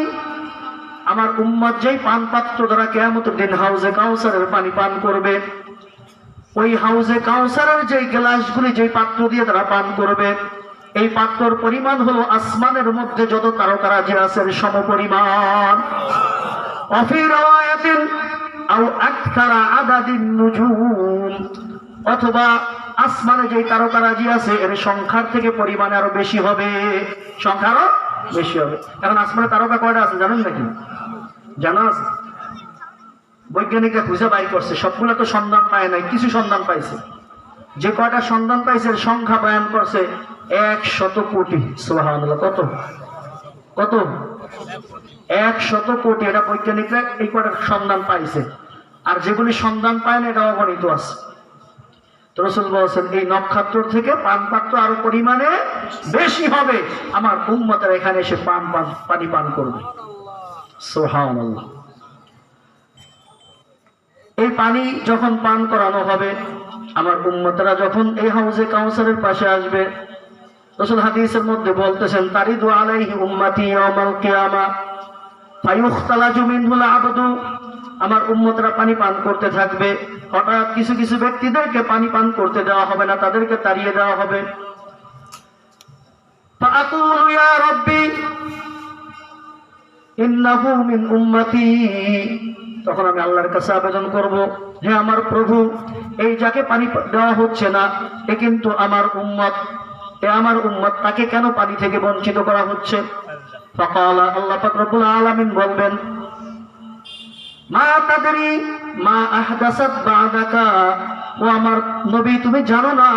আমার উম্মত যেই পান পাত্র দ্বারা কিয়ামতের দিন হাউজে কাউসারের পানি পান করবে, ওই হাউজে কাউসারের যেই গ্লাসগুলি, যেই পাত্র দিয়ে তারা পান করবে, এই পাত্রর পরিমাণ হলো আসমানের মধ্যে যত তারকারাজি আছে সমপরিমাণ। অফি রাওয়ায়াতিন আও আকতারা আদাদিন নুজুম, অথবা আসমানে যেই তারকারাজি আছে এর সংখ্যার থেকে পরিমাণে আরো বেশি হবে, সংখ্যা আরো বেশি হবে। এখন আসমানে তারকা কয়টা আছে জানেন নাকি? জানা আছে? বৈজ্ঞানিকরা খুঁজে বাই করছে, সবগুলো তো সন্ধান পায় নাই, কিছু সন্ধান পাইছে। যে কয়টা সন্ধান পাইছে এর সংখ্যা বয়ান করছে 100 কোটি। সুবহানাল্লাহ। কত কত? 100 কোটি। এটা বৈজ্ঞানিকরা এই কয়টা সন্ধান পাইছে, আর যেগুলি সন্ধান পায় না এটা অগণিত আছে। রাসূল বলেছেন, এই নক্ষত্র থেকে পান পাত্র আরো পরিমাণে বেশি হবে, আমার উম্মতের এখানে এসে পানি পান করবে। সুবহানাল্লাহ। এই পানি যখন পান করানো হবে, আমার উম্মতেরা যখন এই হাউজে কাউসারের পাশে আসবে, রাসূল হাদিসের মধ্যে বলতেছেন, তারিদু আলাইহি উম্মতি ইয়াউমাল কিয়ামা ফায়ুখতালাজু মিনহুল আবদু, আমার উম্মতরা পানি পান করতে থাকবে, হঠাৎ কিছু কিছু ব্যক্তিদেরকে পানি পান করতে দেওয়া হবে না, তাদেরকে তাড়িয়ে দেওয়া হবে। ফাআকুলু ইয়া রাব্বি ইন্নাহু মিন উম্মতি, তখন আমি আল্লাহর কাছে আবেদন করব, হে আমার প্রভু, এই যাকে পানি দেওয়া হচ্ছে না এ কিন্তু আমার উম্মত, এ আমার উম্মত, তাকে কেন পানি থেকে বঞ্চিত করা হচ্ছে? ফাকালা, আল্লাহ পাক রব্বুল আলামিন বলবেন, মা তাদরি মা আহদাসাত বাদাকা, ও আমার নবী তুমি জানো না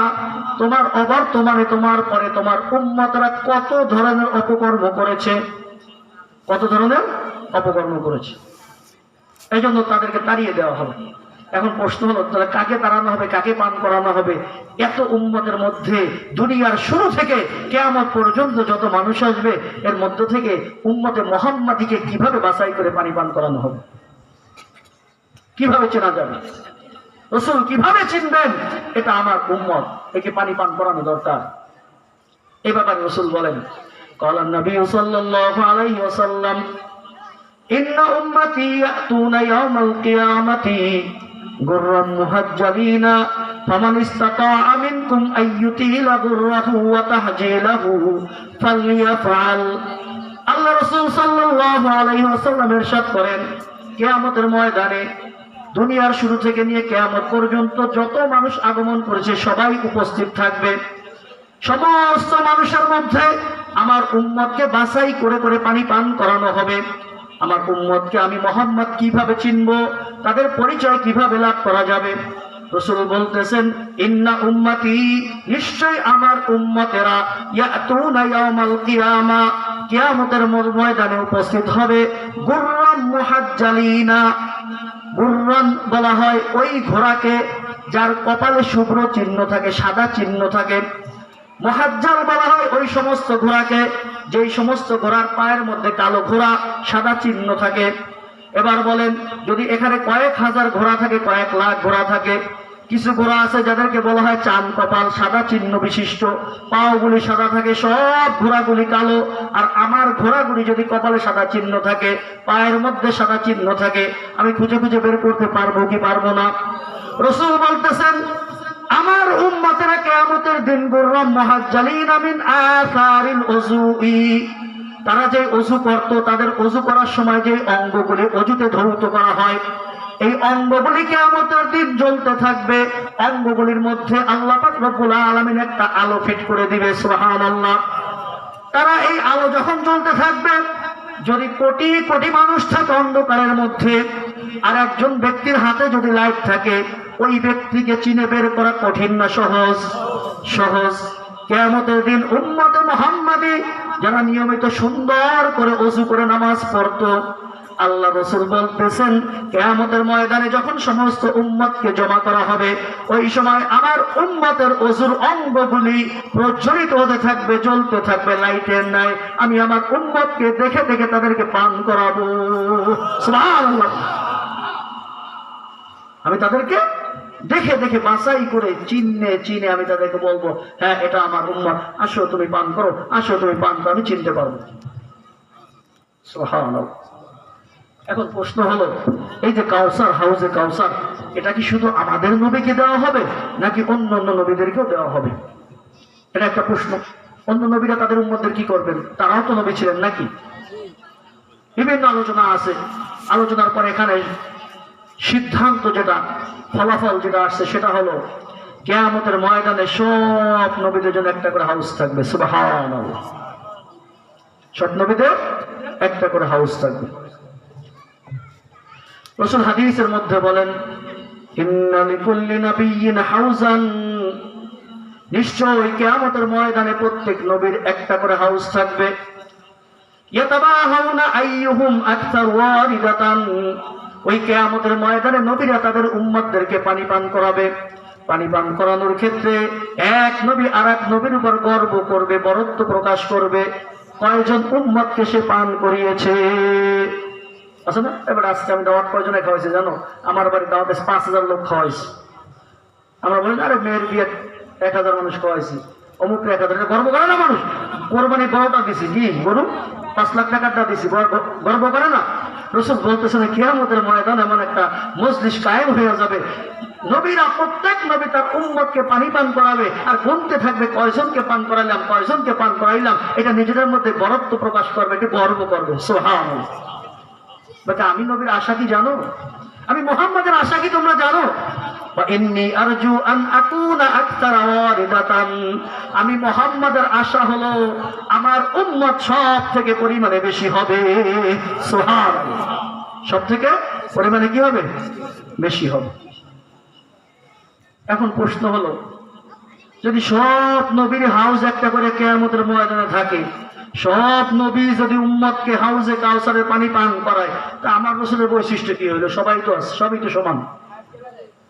তোমার অবর্তমানে, তোমার পরে তোমার উম্মতরা কত ধরনের অপকর্ম করেছে, কত ধরনের অপকর্ম করেছে, এই জন্য তাদেরকে তাড়িয়ে দেওয়া হবে। এখন প্রশ্ন হলো, তাহলে কাকে তাড়ানো হবে, কাকে পান করানো হবে? এত উম্মতের মধ্যে দুনিয়ার শুরু থেকে কিয়ামত পর্যন্ত যত মানুষ আসবে, এর মধ্য থেকে উম্মতে মুহাম্মাদিকে কিভাবে বাছাই করে পানি পান করানো হবে? কিভাবে চেনা যাবে? রাসূল কিভাবে চিনবেন এটা আমার উম্মত, একে পানি পান করানো দরকার? এই ব্যাপারে রাসূল বলেন, ক্বালা নবী সাল্লাল্লাহু আলাইহি ওয়াসাল্লাম, ইন্না উম্মতি ইয়াতুনা ইয়াওমাল কিয়ামাতি গুররান মুহাজ্জালিনা ফামান ইসতাতাআ মিনকুম আইয়ুতিলা গুররাহু ওয়া তাহজিলাহু ফালইয়াফআল। আল্লাহ রাসূল সাল্লাল্লাহু আলাইহি ওয়াসাল্লাম ইরশাদ করেন, কিয়ামতের ময়দানে দুনিয়ার শুরু থেকে নিয়ে কিয়ামত পর্যন্ত যত মানুষ আগমন করেছে সবাই উপস্থিত থাকবে। সমস্ত মানুষের মধ্যে আমার উম্মতকে বাছাই করে করে পানি পান করানো হবে। আমার উম্মতকে আমি মুহাম্মদ কিভাবে চিনব, তাদের পরিচয় কিভাবে লাভ করা যাবে? রাসূল বলতেছেন, ইন্না উম্মতি, নিশ্চয় আমার উম্মতেরা, ইয়াতুনা ইয়াউমাল কিয়ামা, কিয়ামতের ময়দানে উপস্থিত হবে, গুররান মুহাজ্জালিনা। গুররান বলা হয় ওই ঘোড়াকে যার কপালে শুভ্র চিহ্ন থাকে, সাদা চিহ্ন থাকে। মুহাজ্জাল বলা হয় ওই সমস্ত ঘোড়াকে যেই সমস্ত ঘোড়ার পায়ের মধ্যে কালো ঘোড়া, সাদা চিহ্ন থাকে। এবার বলেন, যদি এখানে কয়েক হাজার ঘোড়া থাকে, কয়েক লাখ ঘোড়া থাকে, কিছু ঘোড়া আছে যাদেরকে বলা হয় চাঁদ কপাল, সাদা চিহ্ন বিশিষ্ট, পাওগুলি সাদা থাকে, সব ঘোড়াগুলি কালো। আর আমার ঘোড়াগুলি যদি কপালে সাদা চিহ্ন থাকে, পায়ের মধ্যে সাদা চিহ্ন থাকে, আমি খুঁজে খুঁজে বের করতে পারবো কি পারবো না? রাসূল বলতেছেন, আমার উম্মতেরা কিয়ামতের দিন গুররাম মুহাজ্জালিনা মিন আসারিল উযুই, তারা যে ওযু করত, তাদের ওযু করার সময় যে অঙ্গগুলি ওযুতে ধৌত করা হয়, এই অঙ্গগুলি কিয়ামতের দিন জ্বলতে থাকবে। অঙ্গগুলির মধ্যে আল্লাহ পাক রব্বুল আলামিন একটা আলো ফিট করে দিবে, সুবহানাল্লাহ। তারা এই আলো যখন জ্বলতে থাকবে, যদি কোটি কোটি মানুষ থাকে অন্ধকারের মধ্যে, আর একজন ব্যক্তির হাতে যদি লাইট থাকে, ওই ব্যক্তিকে চিনে বের করা কঠিন না সহজ? সহজ। কিয়ামতের দিন উম্মতে মুহাম্মাদি যারা নিয়মিত সুন্দর করে ওযু করে নামাজ পড়তো, আল্লাহ রাসূল বলতেছেন, কিয়ামতের ময়দানে যখন সমস্ত উম্মতকে জমা করা হবে, ওই সময় আমার উম্মতের ওযুর অঙ্গগুলি প্রজ্বলিত হতে থাকবে, জ্বলতে থাকবে লাইটের ন্যায়। আমি আমার উম্মতকে দেখে দেখে তাদেরকে পান করাবো, সুবহানাল্লাহ। আমি তাদেরকে দেখে দেখে বাছাই করে চিনে চিনে আমি তাদেরকে বলবো, হ্যাঁ এটা আমার উম্মত, আসো তুমি পান করো, আসো তুমি পান করো, আমি চিনতে পারবো, সুবহানাল্লাহ। এখন প্রশ্ন হলো, এই যে কাউসার, হাউজে কাউসার, এটা কি শুধু আমাদের নবীকে দেওয়া হবে নাকি অন্য অন্য নবীদেরকেও দেওয়া হবে? এটা একটা প্রশ্ন। অন্য নবীরা তাদের উম্মতদের কি করবেন? তারাও তো নবী ছিলেন নাকি? বিভিন্ন আলোচনা আছে। আলোচনার পর এখানে সিদ্ধান্ত যেটা, ফলাফল যেটা আসছে সেটা হলো, কিয়ামতের ময়দানে সব নবীদের জন্য একটা করে হাউস থাকবে, সুবহানাল্লাহ। সব নবীদের একটা করে হাউস থাকবে। রাসূল হাদিসের মধ্যে বলেন, ইন্না লিকুল্লি নাবিয়্যিন হাউজান, নিশ্চয় কিয়ামতের ময়দানে প্রত্যেক নবীর একটা করে হাউস থাকবে। ইয়াতাবাহাউনা আইয়ুহুম আকতার ওয়ারিদাতান, ওই কিয়ামতের ময়দানে নবীরা তাদের উম্মতদেরকে পানি পান করাবে। পানি পান করানোর ক্ষেত্রে এক নবী আর এক নবীর উপর গর্ব করবে, বরত্ব প্রকাশ করবে, কয়জন উম্মতকে সে পান করিয়েছে। আচ্ছা না? এবার আজকে আমি দাওয়াত কয়জনে খাওয়াইছি জানো? আমার বাড়ির দাওয়াতে 5,000 লোক খাওয়াইছি। আমরা বলি, আরে মেয়ের বিয়ে 1,000 মানুষ খাওয়াইছি, অমুক 1,000। গর্ব করে না মানুষ? কোরবানি বড়টা দিছি, কি গরু 5 লাখ টাকাটা দিছি, গর্ব করে না? রাসূল বলতেছেন, কিয়ামতের ময়দানে এমন একটা মজলিস কায়েম হয়ে যাবে, নবীরা প্রত্যেক নবী তার উম্মতকে পানি পান করাবে, আর গুনতে থাকবে কয়জনকে পান করাইলাম, কয়জনকে পান করাইলাম। এটা নিজেদের মধ্যে বরত্ব প্রকাশ করবে, এটা গর্ব করবে, সুবহানাল্লাহ। বাকি আমি নবীর আশা কি জানো? আমি মুহাম্মাদের আশা কি তোমরা জানো? ইন্নী আরজু আন আকুনা আকতারা ওয়ারিদাতান, আমি মুহাম্মাদের আশা হলো আমার উম্মত সব থেকে পরিমাণে বেশি হবে, সুবহানাল্লাহ। সব থেকে পরিমাণে কি হবে? বেশি হবে। এখন প্রশ্ন হলো, যদি সব নবীর হাউস একটা করে কিয়ামতের ময়দানে থাকে, সব নবী যদি উম্মতকে হাউজে কাউসারের পানি পান করায়, তা আমার রাসূলের বৈশিষ্ট্য কি হইলো? সবাই তো আছে, সবই তো সমান।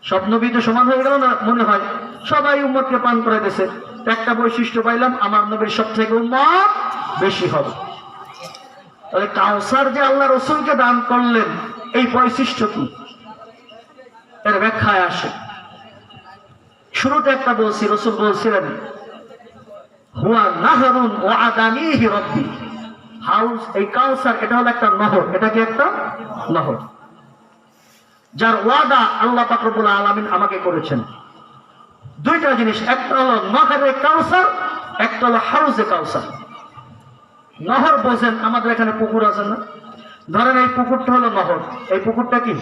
সব নবী তো সমান হয়ে গেল না? মনে হয় সবাই উম্মতকে পান করাইতেছে। একটা বৈশিষ্ট্য পাইলাম, আমার নবীর সব থেকে উম্মত বেশি হবে। তাহলে কাউসার যে আল্লাহ রাসূলকে দান করলেন, এই বৈশিষ্ট্য কি? এর ব্যাখ্যায় আসে। শুরুতে একটা বলছি, রাসূল বলছিলেন, হুয়া নাহরুন ওয়াদানিহি রাব্বি, হাউস, এই কাউসার এটা হলো একটা নহর। এটা কি একটা নহর, যার ওয়াদা আল্লাহ পাক রব্বুল আলামিন আমাকে করেছেন। দুইটা জিনিস, একটা হলো নহরে কাউসার, একটা হলো হাউজে কাউসার। নহর বোঝেন, আমাদের এখানে পুকুর আছে না? ধরেন এই পুকুরটা হলো নহর। এই পুকুরটা কি,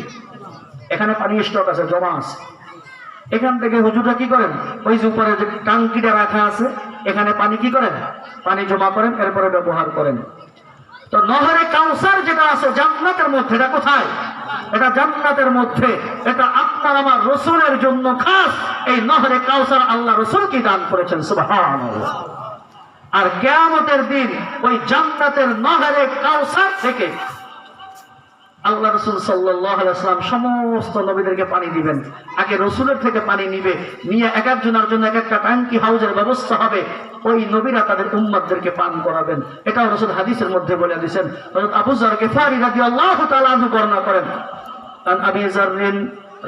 এখানে পানি স্টক আছে, জমা আছে। এখান থেকে হুজুররা কি করেন, ওই যে উপরে যে টাঙ্কিটা রাখা আছে, এখানে পানি কি করেন, পানি জমা করেন, এরপরে ব্যবহার করেন। তো নহরে কাউসার যেটা আছে জান্নাতের মধ্যে, এটা কোথায়? এটা জান্নাতের মধ্যে। এটা আপনার আমার রসুলের জন্য খাস। এই নহরে কাউসার আল্লাহ রসুল কি দান করেছেন, সুবহানাল্লাহ। আর কিয়ামতের দিন ওই জান্নাতের নহরে কাউসার থেকে আল্লাহ রসুল সাল্লাল্লাহু আলাইহি ওয়াসাল্লাম সমস্ত নবীদেরকে পানি দিবেন। আগে রসুলের থেকে পানি নিবে, নিয়ে এক একজনের জন্য এক একটা ট্যাঙ্কি হাউজের ব্যবস্থা হবে। ওই নবীরা তাদের উম্মতদেরকে পান করাবেন। এটাও রসুল হাদিসের মধ্যে বলে দিয়েছেন। হযরত আবু যর গিফারী রাদিয়াল্লাহু তাআলা আনহু বর্ণনা করেন, আন আবি যর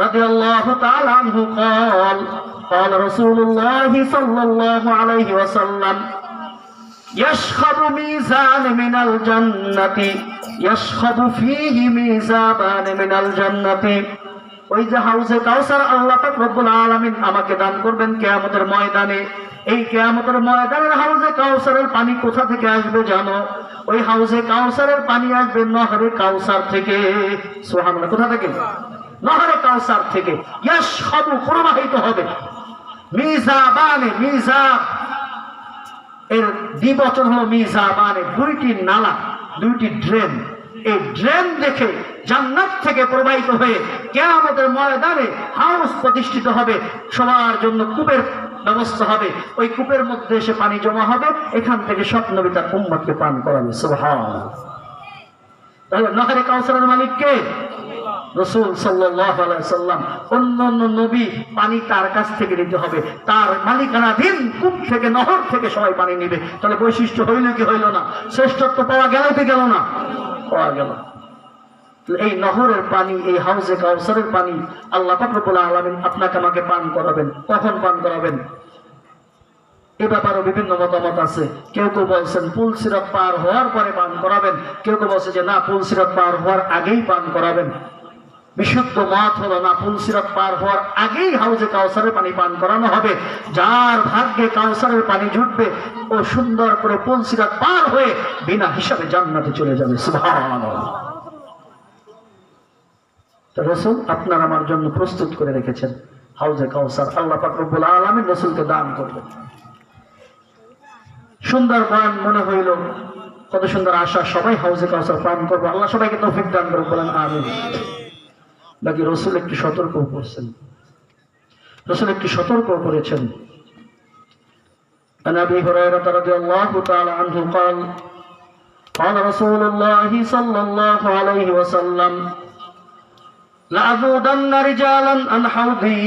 রাদিয়াল্লাহু তাআলা আনহু قال قال رسول الله صلى الله عليه وسلم يشخب ميزان من الجنة يشخب فيه ميزابان من الجنة। ওই যে হাউজে কাউসার আল্লাহ পাক রব্বুল আলামিন আমাকে দান করবেন কিয়ামতের ময়দানে। এই কিয়ামতের ময়দানের হাউজে কাউসারের পানি কোথা থেকে আসবে জানো? ওই হাউজে কাউসারের পানি আসবে নহরে কাউসার থেকে। সুবহানাল্লাহ। কোথা থেকে? নহরে কাউসার থেকে। ইয়াশখাবু, প্রবাহিত হবে। মিজাবানে, মিজাব এর দ্বিবচন হলো মিজাবানে, দুইটি নালা, দুইটি ড্রেন। এই ড্রেন দেখে জান্নাত থেকে প্রবাহিত হয়ে কিয়ামতের ময়দানে হাউস প্রতিষ্ঠিত হবে। সবার জন্য কূপের ব্যবস্থা হবে। ওই কূপের মধ্যে এসে পানি জমা হবে, এখান থেকে সব নবী তার উম্মতকে পান করাবে। সুবহানাল্লাহ। তাহলে নহরে কাউসারের মালিক কে? রাসূল সাল্লাল্লাহু আলাইহি ওয়াসাল্লাম। অন্যান্য নবী পানি তার কাছ থেকে নিতে হবে, তার মালিকানাধীন কূপ থেকে, নহর থেকে সবাই পানি নিবে। তাহলে বৈশিষ্ট্য হইল কি হইল না? শ্রেষ্ঠত্ব পাওয়া গেল কি গেল না? পাওয়া গেল। এই নহরের পানি, এই হাউজে কাউসারের পানি আল্লাহ পাক রব্বুল আলামিন আপনাকে আমাকে পান করাবেন। কখন পান করাবেন? এ ব্যাপারে বিভিন্ন মতামত আছে। কেউ কেউ বলছেন পুলসিরাত পার হওয়ার পরে পান করাবেন, কেউ কেউ বলছে যে না, পুলসিরাত পার হওয়ার আগেই পান করাবেন। বিশুদ্ধ মত হলো না, পুলসিরাত পার হওয়ার আগেই হাউজে কাউসারের পানি পান করানো হবে। যার ভাগ্যে কাউসারের পানি জুটবে ও সুন্দর করে পুলসিরাত পার হয়ে বিনা হিসাবে জান্নাতে চলে যাবে। সুবহানাল্লাহ। রাসূল আপনার আমার জন্য প্রস্তুত করে রেখেছেন হাউজে কাউসার। আল্লাহ পাক রব্বুল আলামিন রাসূলকে দান করবেন। সুন্দর বয়ান মনে হইল, কত সুন্দর আশা, সবাই হাউজে কাউসার পান করবো। আল্লাহ সবাইকে তৌফিক দান করে, বলেন আমিন। বাকি রাসূল একটু সতর্ক করেছেন, রাসূল একটু সতর্ক করেছেন। عن أبي هريرة رضي الله تعالى عنه قال قال رسول الله صلى الله عليه وسلم لأذودن رجالا عن حوضي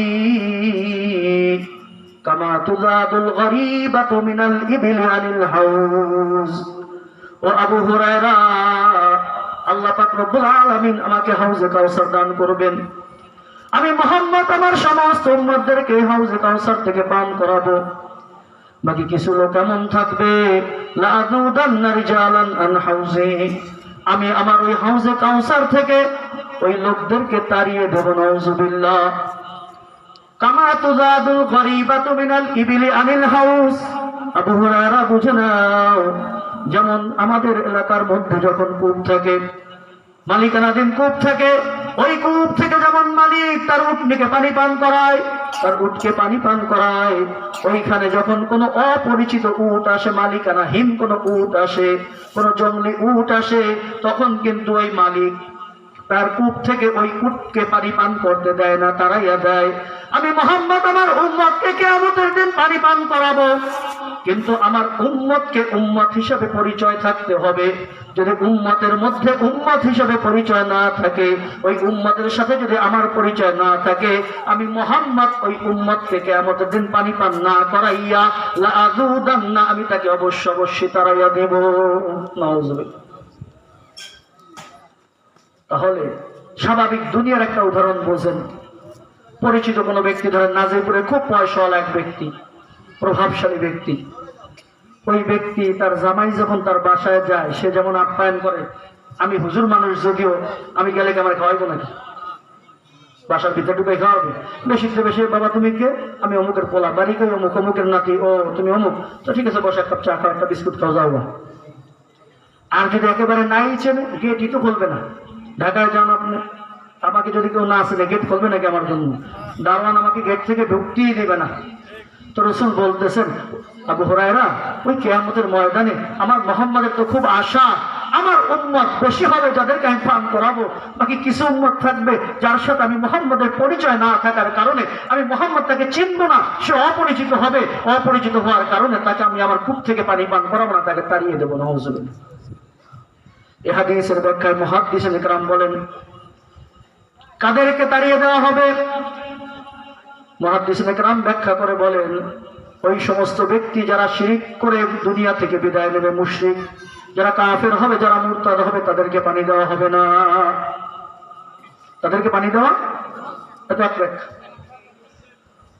كما تذاد الغريبة من الإبل عن الحوض। ও আবু হুরায়রা, আল্লাহ পাক রব্বুল আলামিন আমাকে হাউজে কাউসার দান করবেন। আমি মুহাম্মদ আমার সমস্ত উম্মতদেরকে হাউজে কাউসার থেকে পান করাবো। বাকি কিছু লোক এমন থাকবে, লাযুদান্না রিজালান আন হাউজি, আমি আমার ওই হাউজে কাউসার থেকে ওই লোকদেরকে তাড়িয়ে দেব। নাউযুবিল্লাহ। কামা তুযাদুল গরিবাতু মিনাল ইবিলি আনিল হাউজ। আবু হুরায়রা, বুঝে নাও, যেমন আমাদের এলাকার মধ্যে যখন কূপ থাকে, মালিকানাধীন কূপ থাকে, ওই কূপ থেকে যেমন মালিক তার উটনিকে পানি পান করায়, তার উটকে পানি পান করায়, ওইখানে যখন কোনো অপরিচিত উট আসে, মালিকানাহীন কোনো উট আসে, কোনো জঙ্গলি উট আসে, তখন কিন্তু ওই মালিক তার কূপ থেকে ওই উটকে পানি পান করতে দেয় না, তাড়াইয়া দেয়। আমি মুহাম্মদ আমার উম্মতকে কিয়ামতের দিন পানি পান করাবো, কিন্তু আমার উম্মতকে উম্মত হিসেবে পরিচয় থাকতে হবে। যদি উম্মতের মধ্যে উম্মত হিসেবে পরিচয় না থাকে, ওই উম্মতের সাথে যদি আমার পরিচয় না থাকে, আমি মুহাম্মদ ওই উম্মতকে কিয়ামতের দিন পানি পান না করাইয়া লাযুদান্না, আমি তাকে অবশ্যই তাড়াইয়া দেব। নাউযুবিল্লাহ। তাহলে স্বাভাবিক দুনিয়ার একটা উদাহরণ বোঝেন। পরিচিত কোনো ব্যক্তি, ধরেন নাজিরপুরে খুব পয়সাওয়ালা এক ব্যক্তি, প্রভাবশালী ব্যক্তি, ওই ব্যক্তি তার জামাই যখন তার বাসায় যায়, সে যেমন আপ্যায়ন করে, আমি হুজুর মানুষ যদিও, আমি গেলে কি আমার খাওয়াইবো নাকি? বাসার ভিতরে ঢুকে খাওয়াবে, বেশিতে বেশি বাবা তুমি কে, আমি অমুকের পোলা, বাড়ি কে অমুক, অমুকের নাতি, ও তুমি অমুক, তো ঠিক আছে বসে এক কাপ চা খাও, একটা বিস্কুট খাও, যাও। আর যদি একেবারে নাই চেনে, গেটই তো খুলবে না। ঢাকায় যান আপনি, আমাকে যদি কেউ না আসলে গেট খুলবে নাকি আমার জন্য? দারোয়ান আমাকে গেট থেকে ঢুকতেই দেবে না। তো রাসূল বলতেছেন, আবু হুরায়রা, ওই কিয়ামতের ময়দানে আমার মুহাম্মদের তো খুব আশা, আমার উম্মত বেশি হবে যাদেরকে আমি পান করাবো, বাকি কিছু উম্মত থাকবে যার সাথে আমি মুহাম্মদের পরিচয় না থাকার কারণে আমি মুহাম্মদ তাকে চিনবো না, সে অপরিচিত হবে, অপরিচিত হওয়ার কারণে তাকে আমি আমার কূপ থেকে পানি পান করাবো না, তাকে তাড়িয়ে দেবো। নাউযুবিল্লাহ। এই হাদিসের ব্যাখ্যায় মুহাদ্দিসিন ইকরাম বলেন, কাদেরকে তাড়িয়ে দেওয়া হবে? মুহাদ্দিসিন ইকরাম ব্যাখ্যা করে বলেন, ওই সমস্ত ব্যক্তি যারা শিরক করে দুনিয়া থেকে বিদায় নেবে, মুশরিক যারা কাফের হবে, যারা মুরতাদ হবে, তাদেরকে পানি দেওয়া হবে না। তাদেরকে পানি দেওয়া, এটা এক ব্যাখ্যা।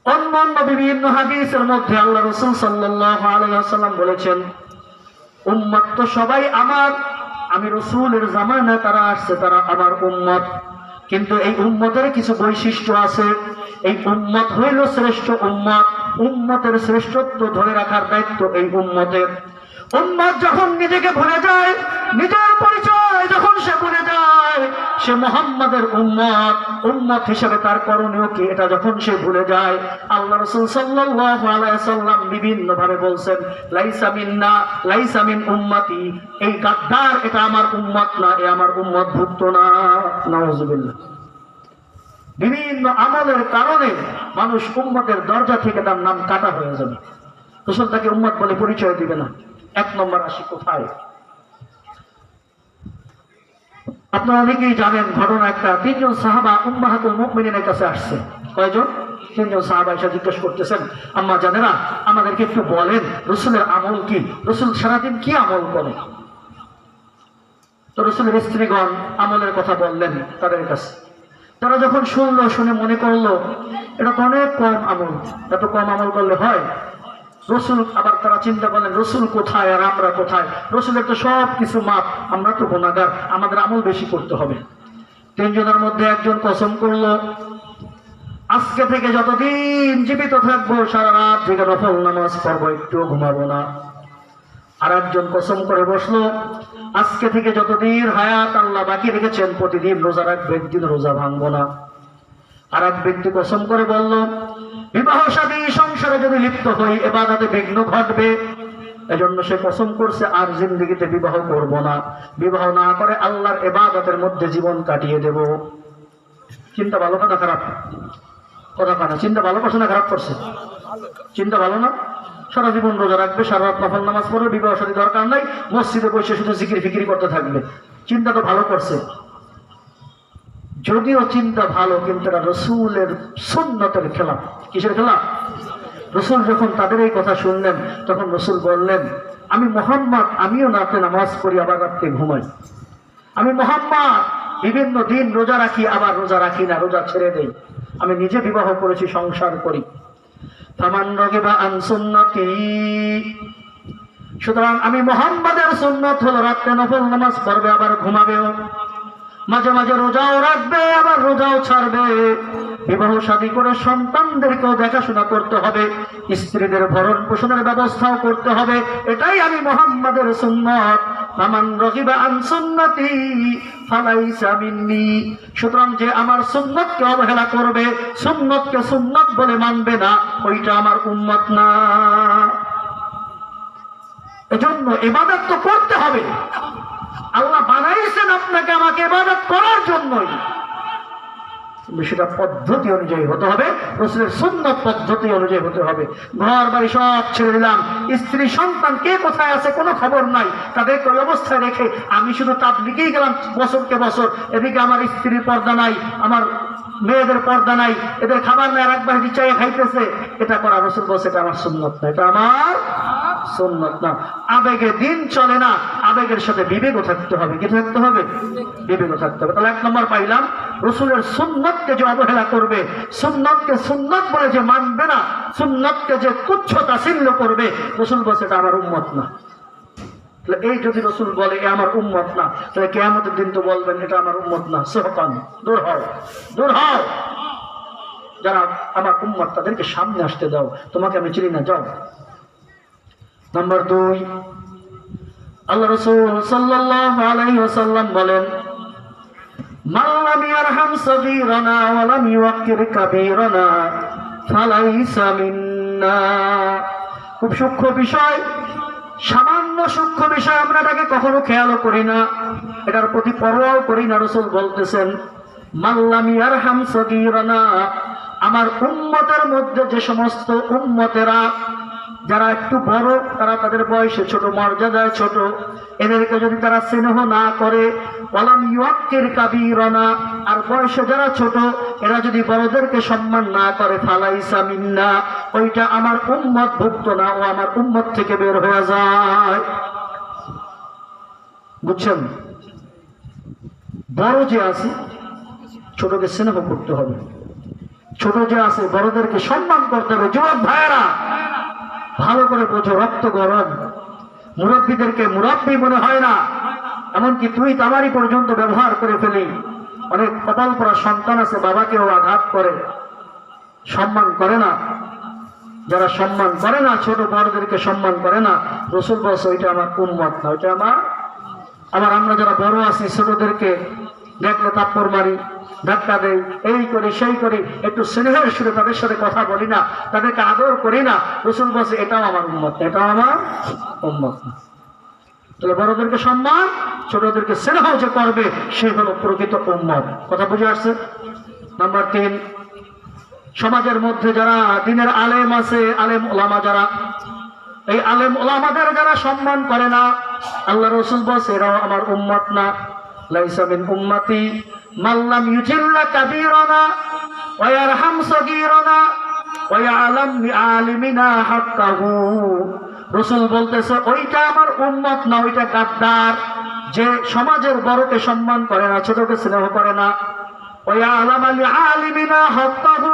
অন্যান্য বিভিন্ন হাদিসের মধ্যে আল্লাহ রাসূল সাল্লাল্লাহু আলাইহি ওয়াসাল্লাম বলেছেন, উম্মত তো সবাই আমার, আমি রাসূলের জামানায় তারা আসছে, তারা আমার উম্মত, কিন্তু এই উম্মতের কিছু বৈশিষ্ট্য আছে। এই উম্মত হইল শ্রেষ্ঠ উম্মত, উম্মতের শ্রেষ্ঠত্ব ধরে রাখার দায়িত্ব এই উম্মতের। উম্মত যখন নিজেকে ভুলে যায়, নিজের পরিচয় যখন সে ভুলে যায়, সে মুহাম্মাদের উম্মত, উম্মত হিসেবে তার করণীয় কি এটা যখন সে ভুলে যায়, আল্লাহ রাসূল সাল্লাল্লাহু আলাইহি সাল্লাম বিভিন্ন ভাবে বলছেন, লাইসা মিন্না, লাইসা মিন উম্মতি, এই গাদ্দার এটা আমার উম্মত না, এ আমার উম্মত ভুক্ত না। নাউযুবিল্লাহ। বিভিন্ন আমলের কারণে মানুষ উম্মতের দরজা থেকে তার নাম কাটা হয়ে যাবে, রাসূল তাকে উম্মত বলে পরিচয় দিবে না। এক নম্বর আসি কোথায়? আপনারা অনেকেই জানেন ঘটনা একটা, তিনজন সাহাবা উম্মাহাতুল মুমিনিনের কাছে আসছে। কয়জন? তিনজন সাহাবা এসে জিজ্ঞেস করতেছেন, আম্মা জানেরা, আমাদেরকে একটু বলেন রাসূলের আমল কি, রাসূল সারাদিন কি আমল করে? তো রাসূলের স্ত্রীগণ আমলের কথা বললেন তাদের কাছে। তারা যখন শুনলো, শুনে মনে করলো এটা তো অনেক কম আমল, এত কম আমল করলে হয়? রাসূল আবার তারা চিন্তা করলেন, রাসূল কোথায় আর আমরা কোথায়? রাসূলের তো সব কিছু মাপ, আমরা তো গুনাহগার, আমাদের আমল বেশি করতে হবে। তিনজনের মধ্যে একজন কসম করলো, আজকে থেকে যতদিন জীবিত থাকবো সারা রাত জেগে নফল নামাজ পড়বো, একটুও ঘুমাবো না। আর একজন কসম করে বসলো, আজকে থেকে যতদিন হায়াত আল্লাহ বাকি রেখেছেন প্রতিদিন রোজা রাখবো, একদিন রোজা ভাঙবো না। আর এক ব্যক্তি কসম করে বলল, বিবাহ শাদী সংসারে যদি লিপ্ত হই ইবাদতে বিঘ্ন ঘটবে, এজন্য সে কসম করছে আর জিন্দেগিতে বিবাহ করব না, বিবাহ না করে আল্লাহর ইবাদতের মধ্যে জীবন কাটিয়ে দেব। চিন্তা ভালো না খারাপ? কথা কানা, চিন্তা ভালো করছে না খারাপ করছে? চিন্তা ভালো না? সারা জীবন রোজা রাখবে, সারা রাত নফল নামাজ পড়বে, বিবাহ শাদী দরকার নাই, মসজিদে বসে শুধু জিকির ফিকির করতে থাকবে। চিন্তা তো ভালো করছে, যদিও চিন্তা ভালো, কিন্তু এটা রাসূলের সুন্নতের খেলাফ। কিসের খেলাফ? রাসূল যখন তাদের এই কথা শুনলেন, তখন রাসূল বললেন, আমি মুহাম্মদ, আমিও রাতে নামাজ পড়ি, আবার রাতে ঘুমাই। আমি মুহাম্মদ বিভিন্ন দিন রোজা রাখি, আবার রোজা রাখি না, রোজা ছেড়ে দেই। আমি নিজে বিবাহ করেছি, সংসার করি। ফামান রাগিবা আন সুন্নতি, সুতরাং আমি মুহাম্মদের সুন্নত হলো রাতে নফল নামাজ পড়বে, আবার ঘুমাবেও, মাঝে মাঝে রোজাও রাখবে, আবার রোজাও ছাড়বে। বিবাহ শাদী করে সন্তানদেরকেও দেখাশোনা করতে হবে, স্ত্রীদের ভরণ পোষণের ব্যবস্থাও করতে হবে। এটাই আমি মুহাম্মাদের সুন্নত। ফামান রাগিবা আন সুন্নতি ফালাইসা মিন্নি, সুতরাং যে আমার সুন্নতকে অবহেলা করবে, সুন্নতকে সুন্নত বলে মানবে না, ওইটা আমার উম্মত না। এজন্য ইবাদত তো করতে হবে, আল্লাহ বানাইছেন আপনাকে আমাকে ইবাদত করার জন্যই, সেটা পদ্ধতি অনুযায়ী হতে হবে, রাসূলের সুন্নাত পদ্ধতি অনুযায়ী হতে হবে। ঘর বাড়ি সব ছেড়ে দিলাম, স্ত্রী সন্তান কে কোথায় আছে কোনো খবর নাই, তাদেরকে ওই অবস্থায় রেখে আমি শুধু তাবলীগেই গেলাম বছরকে বছর, এদিকে আমার স্ত্রীর পর্দা নাই, আমার মেয়েদের পর্দা নাই, এদের খাবার নাই, আর একবার চাই খাইতেছে, এটা করা রাসূল বলছে এটা আমার সুন্নাত না, এটা আমার সুন্নাত না। আবেগে দিন চলে না, আবেগের সাথে বিবেকও থাকতে হবে। কি থাকতে হবে? বিবেকও থাকতে হবে। তাহলে এক নম্বর পাইলাম, রাসূলের সুন্নাতকে যে অবহেলা করবে, সুন্নাতকে সুন্নাত বলে যে মানবে না, সুন্নাতকে যে তুচ্ছ তাচ্ছিল্য করবে, রাসূল বলছে এটা আমার উম্মত না। তাহলে এই যদি রাসূল বলে এ আমার উম্মত না, তাহলে কিয়ামতের দিন তো বলবেন এটা আমার উম্মত না। সুহকান, দূর হও, দূর হও। যারা আমার উম্মত তাদেরকে সামনে আসতে দাও, তোমাকে আমি চিনি না, যাও। নাম্বার 2, আল্লাহ রাসূল সাল্লাল্লাহু আলাইহি ওয়াসাল্লাম বলেন, মান লাম ইয়ারহাম সাগীরানা ওয়া লাম ইউক্কির কাবীরানা ফালাইসা মিন্না। খুব সূক্ষ্ম বিষয়, সামান্য সূক্ষ্ম বিষয় আমরা এটাকে কখনো খেয়ালও করি না, এটার প্রতি পরোয়াও করি না। রাসূল বলতেছেন, মান লাম ইয়ারহাম সাগীরানা, আমার উম্মতের মধ্যে যে সমস্ত উম্মতেরা যারা একটু বড়, তারা তাদের বয়সে ছোট, মর্যাদায় ছোট, এদেরকে যদি তারা স্নেহ না করে, ওয়ালাম ইউক্কির কাবীরানা, আর বয়সে যারা ছোট এরা যদি বড়দেরকে সম্মান না করে, ফালাইসা মিন্না, ওইটা আমার উম্মত ভুক্ত না, ও আমার উম্মত থেকে বের হয়ে যায়। বুঝছেন? বড় যে আছে ছোটকে স্নেহ করতে হবে, ছোট যে আছে বড়দেরকে সম্মান করতে হবে। যুবক ভাইয়েরা ভালো করে বোঝো, রক্ত গরম, মুরব্বীদেরকে মুরব্বী মনে হয় না, এমনকি তুই তামারি পর্যন্ত ব্যবহার করে ফেলি। অনেক কপাল পরা সন্তান আছে, বাবাকেও আঘাত করে, সম্মান করে না। যারা সম্মান করে না, ছোট বড়দেরকে সম্মান করে না, রাসূল বলছে ওইটা আমার উম্মত না, ওইটা আমার আমরা যারা বড় আছি ছোটদেরকে দেখলে থাপ্পড় মারি, ধাক্কা দেই, এই করি সেই করি, একটু স্নেহের সুরে তাদের সাথে কথা বলি না, তাদেরকে আদর করি না, রাসূল বলছে এটাও আমার উম্মত, এটাও আমার উম্মত না। তাহলে বড়দেরকে সম্মান, ছোটদেরকে স্নেহ যে করবে সে হলো প্রকৃত উম্মত। কথা বুঝে আসছে? নাম্বার 3, সমাজের মধ্যে যারা দ্বীনের আলেম আছে, আলেম ওলামা যারা, এই আলেম ওলামাদের যারা সম্মান করে না, আল্লাহ রাসূল বলছে এরাও আমার উম্মত না। লাইসা মিন উম্মতি মান লাম ইউজিল্লা কাবীরানা ওয়া ইয়ারহাম সাগীরানা ওয়া ইয়ালাম লিআলিমিনা হাক্কাহু। রাসূল বলতেছে ওইটা আমার উম্মত না, ওইটা গাদ্দার, যে সমাজের বড়কে সম্মান করে না, ছোটকে স্নেহ করে না। ওয়া ইয়ালাম লিআলিমিনা হাক্কাহু,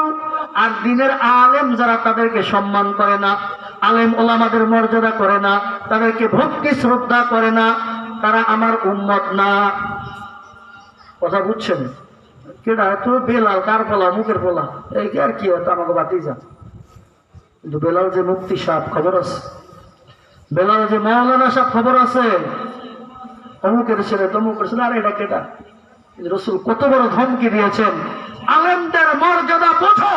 আর দ্বীনের আলেম যারা তাদেরকে সম্মান করে না, আলেম ওলামাদের মর্যাদা করে না, তাদেরকে ভক্তি শ্রদ্ধা করে না, তারা আমার উম্মত না। কথা বুঝছেন? কেডা তো বেলাল, কার পোলা, মুখের পোলা, এই আর কি হতো আমাকে বাতি যা। কিন্তু বেলাল যে মুফতি সাহেব খবর আছে, বেলাল যে মাওলানা সাহেব খবর আছে, অমুকের ছেলে তমুকের ছেলে, আর এটা কেটা। রাসূল কত বড় ধমকি দিয়েছেন, আলেমদের মর্যাদা বোঝো,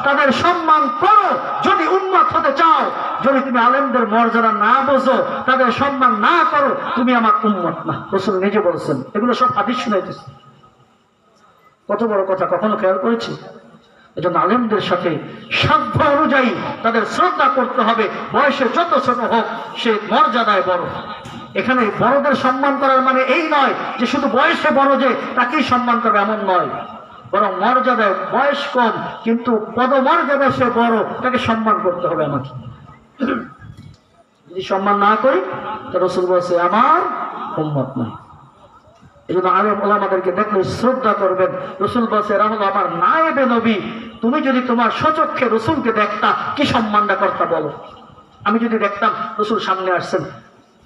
তাদের সম্মান করো। যদি উম্মত হতে চাও, যদি তুমি আলেমদের মর্যাদা না বোঝো, তাদের সম্মান না করো, তুমি আমার উম্মত না। রাসূল নিজে বলছেন, এগুলো সব হাদিস শুনাইতেছে। কত বড় কথা, কখনো খেয়াল করেছি? এজন্য আলেমদের সাথে সাধ্য অনুযায়ী তাদের শ্রদ্ধা করতে হবে, বয়সে যত ছোট হোক সে মর্যাদায় বড়। এখানে বড়দের সম্মান করার মানে এই নয় যে শুধু বয়সে বড় যে তাকেই সম্মান করবে, এমন নয়। বরং মর্যাদায় বয়স কম কিন্তু পদমর্যাদায় সে বড়, তাকে সম্মান করতে হবে আমাকে। যদি সম্মান না করি তো রাসূল বলছে আমার উম্মত না। এই জন্য আলেম ওলামাদেরকে দেখলে শ্রদ্ধা করবেন। রাসূল বলছে এরা হলো আমার নায়েবে নবী। তুমি যদি তোমার স্বচক্ষে রাসূলকে দেখতা, কি সম্মানটা করতা বলো? আমি যদি দেখতাম রাসূল সামনে আসছেন,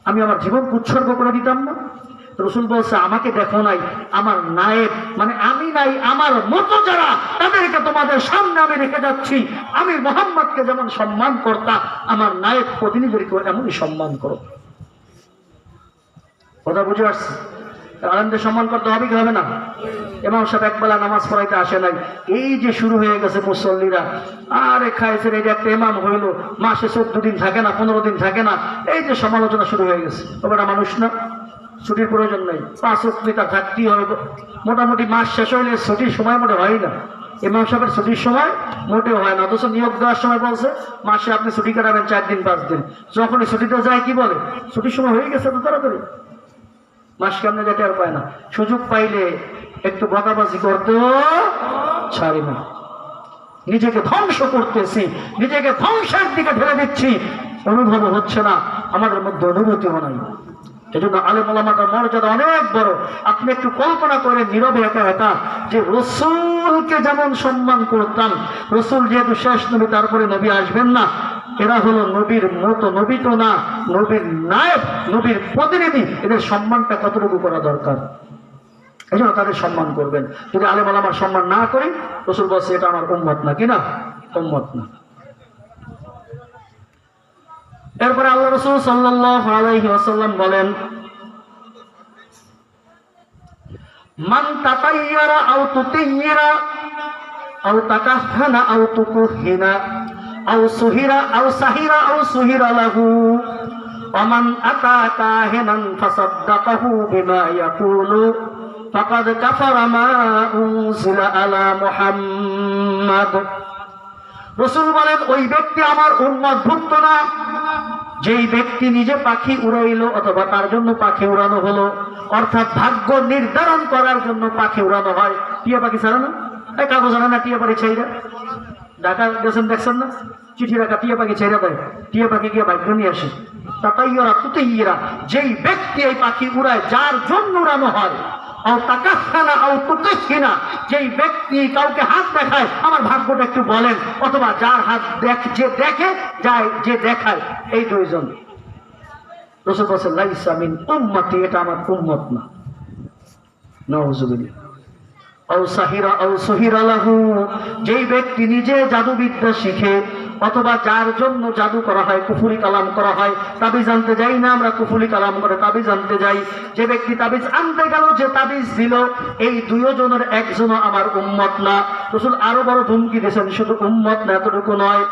আমি আমার জীবন উৎসর্গ করে দিতাম না? রাসূল বলছে আমাকে দেখো নাই, আমার নায়েব মানে আমি নাই, আমার মতো যারা, তাদেরকে তোমাদের সামনে আমি রেখে যাচ্ছি। আমি মুহাম্মদকে যেমন সম্মান করতাম, আমার নায়েব প্রতিনিধিকে এমনই সম্মান করো। কথা বুঝে আসছে? আলেমদের সম্মান করতে হবে কি হবে না? ইমাম সাহেব একবেলা নামাজ পড়াইতে আসে নাই, এই যে শুরু হয়ে গেছে মুসল্লিরা, আরে খাইছেন, এই যে একটা ইমাম হইল, মাসে 14 দিন থাকে না, 15 দিন থাকে না, এই যে সমালোচনা শুরু হয়ে গেছে। তবে এটা মানুষ না, ছুটির প্রয়োজন নেই, 5 ওয়াক্ত তার থাকতেই হবে। মোটামুটি মাস শেষ হইলে ছুটির সময় মোটে হয় না, ইমাম সাহেবের ছুটির সময় মোটেও হয় না। অথচ নিয়োগ দেওয়ার সময় বলছে মাসে আপনি ছুটি কাটাবেন 4 দিন 5 দিন। যখনই ছুটিতে যায় কি বলে, ছুটির সময় হয়ে গেছে তো তাড়াতাড়ি, মাস কেমনে যেতে আর পায় না। সুযোগ পাইলে একটু বকাবাজি করতেও ছাড়ি না। নিজেকে ধ্বংস করতেছি, নিজেকে ধ্বংসের দিকে ঠেলে দিচ্ছি, অনুভব হচ্ছে না, আমাদের মধ্যে অনুভূতিও নাই। এজন্য আলেম ওলামাদের মর্যাদা অনেক বড়। আপনি একটু কল্পনা করেন নীরবে একা একা যে রাসূলকে যেমন সম্মান করতাম, রাসূল যেহেতু শেষ নবী, তারপরে নবী আসবেন না, এরা হলো নবীর মতো, নবী তো না, নবীর নায়েব, নবীর প্রতিনিধি, এদের সম্মানটা কতটুকু করা দরকার। এই জন্য তাদের সম্মান করবেন। যদি আলেম ওলামার সম্মান না করি, রাসূল বলছে এটা আমার উম্মত না, কি না? উম্মত না। এরপরে আল্লাহ রাসূল সাল্লাল্লাহু আলাইহি ওয়াসাল্লাম বলেন, মান তাতায়্যারা আও তুতায়্যারা আও তাকাহহানা আও তুকুহহিনা আও সুহিরা আও সাহিরা আও সুহিরা লাহু ওয়া মান আতা কাহিনান ফাসাদ্দাকাহু বিমা ইয়াকুলু ফাকাদ কাফারা মা উনজিলা আলা মুহাম্মাদ। রাসূল বলেন, ওই ব্যক্তি আমার উম্মতভুক্ত না যেই ব্যক্তি নিজে পাখি উড়াইলো অথবা তার জন্য পাখি উড়ানো হলো, অর্থাৎ ভাগ্য নির্ধারণ করার জন্য পাখি উড়ানো হয়। টিয়া পাখি ছাড়া না, এই কাগজ আনা না, টিয়া পাখি ছেড়া ঢাকা গেছেন, দেখছেন না, চিঠি রাখা টিয়া পাখি ছেড়া দেয়, টিয়া পাখি গিয়ে ভাগ্য নিয়ে আসে। তাতাইয়রা তুতাইয়রা, যেই ব্যক্তি এই পাখি উড়ায় যার জন্য উড়ানো হয়, যেই ব্যক্তি কাউকে হাত দেখায় আমার ভাগ্যটা একটু বলেন, অথবা যার হাত যে দেখে যায় যে দেখায়, এই দুইজন। রাসূল বলেন লাইসা মিন উম্মতি, এটা আমার উম্মত না। নাউযুবিল্লাহ। আও সাহিরা আও সুহিরা লাহু, যেই ব্যক্তি নিজে জাদুবিদ্যা শিখে অথবা যার জন্য জাদু করা হয়, কুফরি কালাম করা হয়। তাবিজ আনতে যাই না আমরা, কুফরি কালাম করে তাবিজ আনতে যাই। যে ব্যক্তি তাবিজ আনতে গেল, যে তাবিজ দিল, এই দুইজনের একজনও আমার উম্মত না। রাসূল আরো বড় ধমকি দিয়েছেন, শুধু উম্মত না এতটুকু নয়,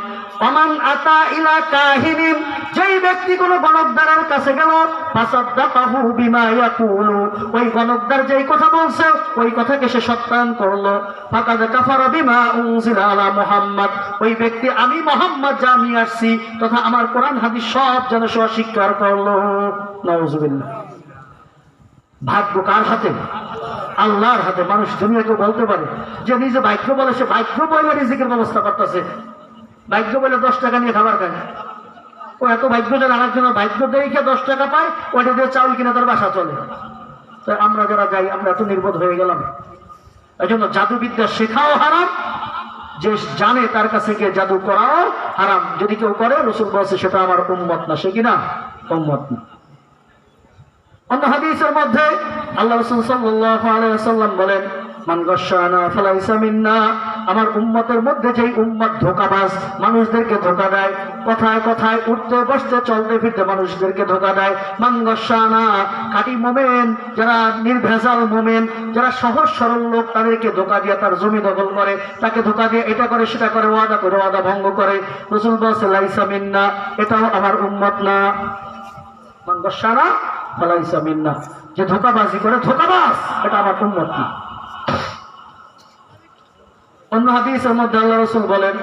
ওমান আতা ইলা কাহিনিন, যেই ব্যক্তি কোন গণকদারের কাছে গেল, ফাসাদ্দাকাহু বিমা ইয়াকুলু, ওই গণকদার যেই কথা বলছে ওই কথাকে সে সত্যায়ন করলো, ফাকাদ কাফারা বিমা উনজিলা আলা মুহাম্মাদ, ওই ব্যক্তি আমি মুহাম্মদ যা নিয়ে আসছি তথা আমার কোরআন হাদিস সব যেন সে অস্বীকার করলো। নাউযুবিল্লাহ। ভাগ্য কার হাতে? আল্লাহর হাতে। মানুষ দুনিয়াকে বলতে পারে যে নিজে ভাগ্য বলে, সে ভাগ্য বলে রিজিকের ব্যবস্থা করতেছে, ভাগ্য বলে 10 টাকা নিয়ে খাবার খায়। ও এত ভাগ্য যেন আরেকজনের ভাগ্য দেখে 10 টাকা পায়, ওইটা দিয়ে চাউল কিনে তার বাসা চলে। তো আমরা যারা যাই, আমরা এত নির্বোধ হয়ে গেলাম। এই জন্য জাদুবিদ্যা শেখাও হারাম, যে জানে তার কাছে গিয়ে জাদু করাও হারাম। যদি কেউ করে, রাসূল বলছে সেটা আমার উম্মত না, সে কিনা উম্মত না। অন্য হাদিসের মধ্যে আল্লাহ রাসূল সাল্লাল্লাহু আলাইহি ওয়াসাল্লাম বলেন, মান গাশশানা ফালাইসা মিন্না, আমার উম্মতের মধ্যে যেই উম্মত ধোঁকাবাজ, মানুষদেরকে ধোঁকা দেয়, কথায় কথায় উঠতে বসতে চলতে ফিরতে মানুষদেরকে ধোঁকা দেয়। মান গাশশানা, খাঁটি মুমিন, যারা নির্ভেজাল মুমিন, যারা সহজ সরল লোক, তাদেরকে ধোঁকা দিয়ে তার জমি দখল করে, তাকে ধোঁকা দিয়ে এটা করে সেটা করে, ওয়াদা করে ওয়াদা ভঙ্গ করে। রাসূল বলেছে লাইসা মিন্না, এটাও আমার উম্মত না। মান গাশশানা ফালাইসা মিন্না, যে ধোঁকাবাজি করে, ধোঁকাবাজ, এটা আমার উম্মত না। অন্য হাদিসের মধ্যে আল্লাহ রাসূল বলেন,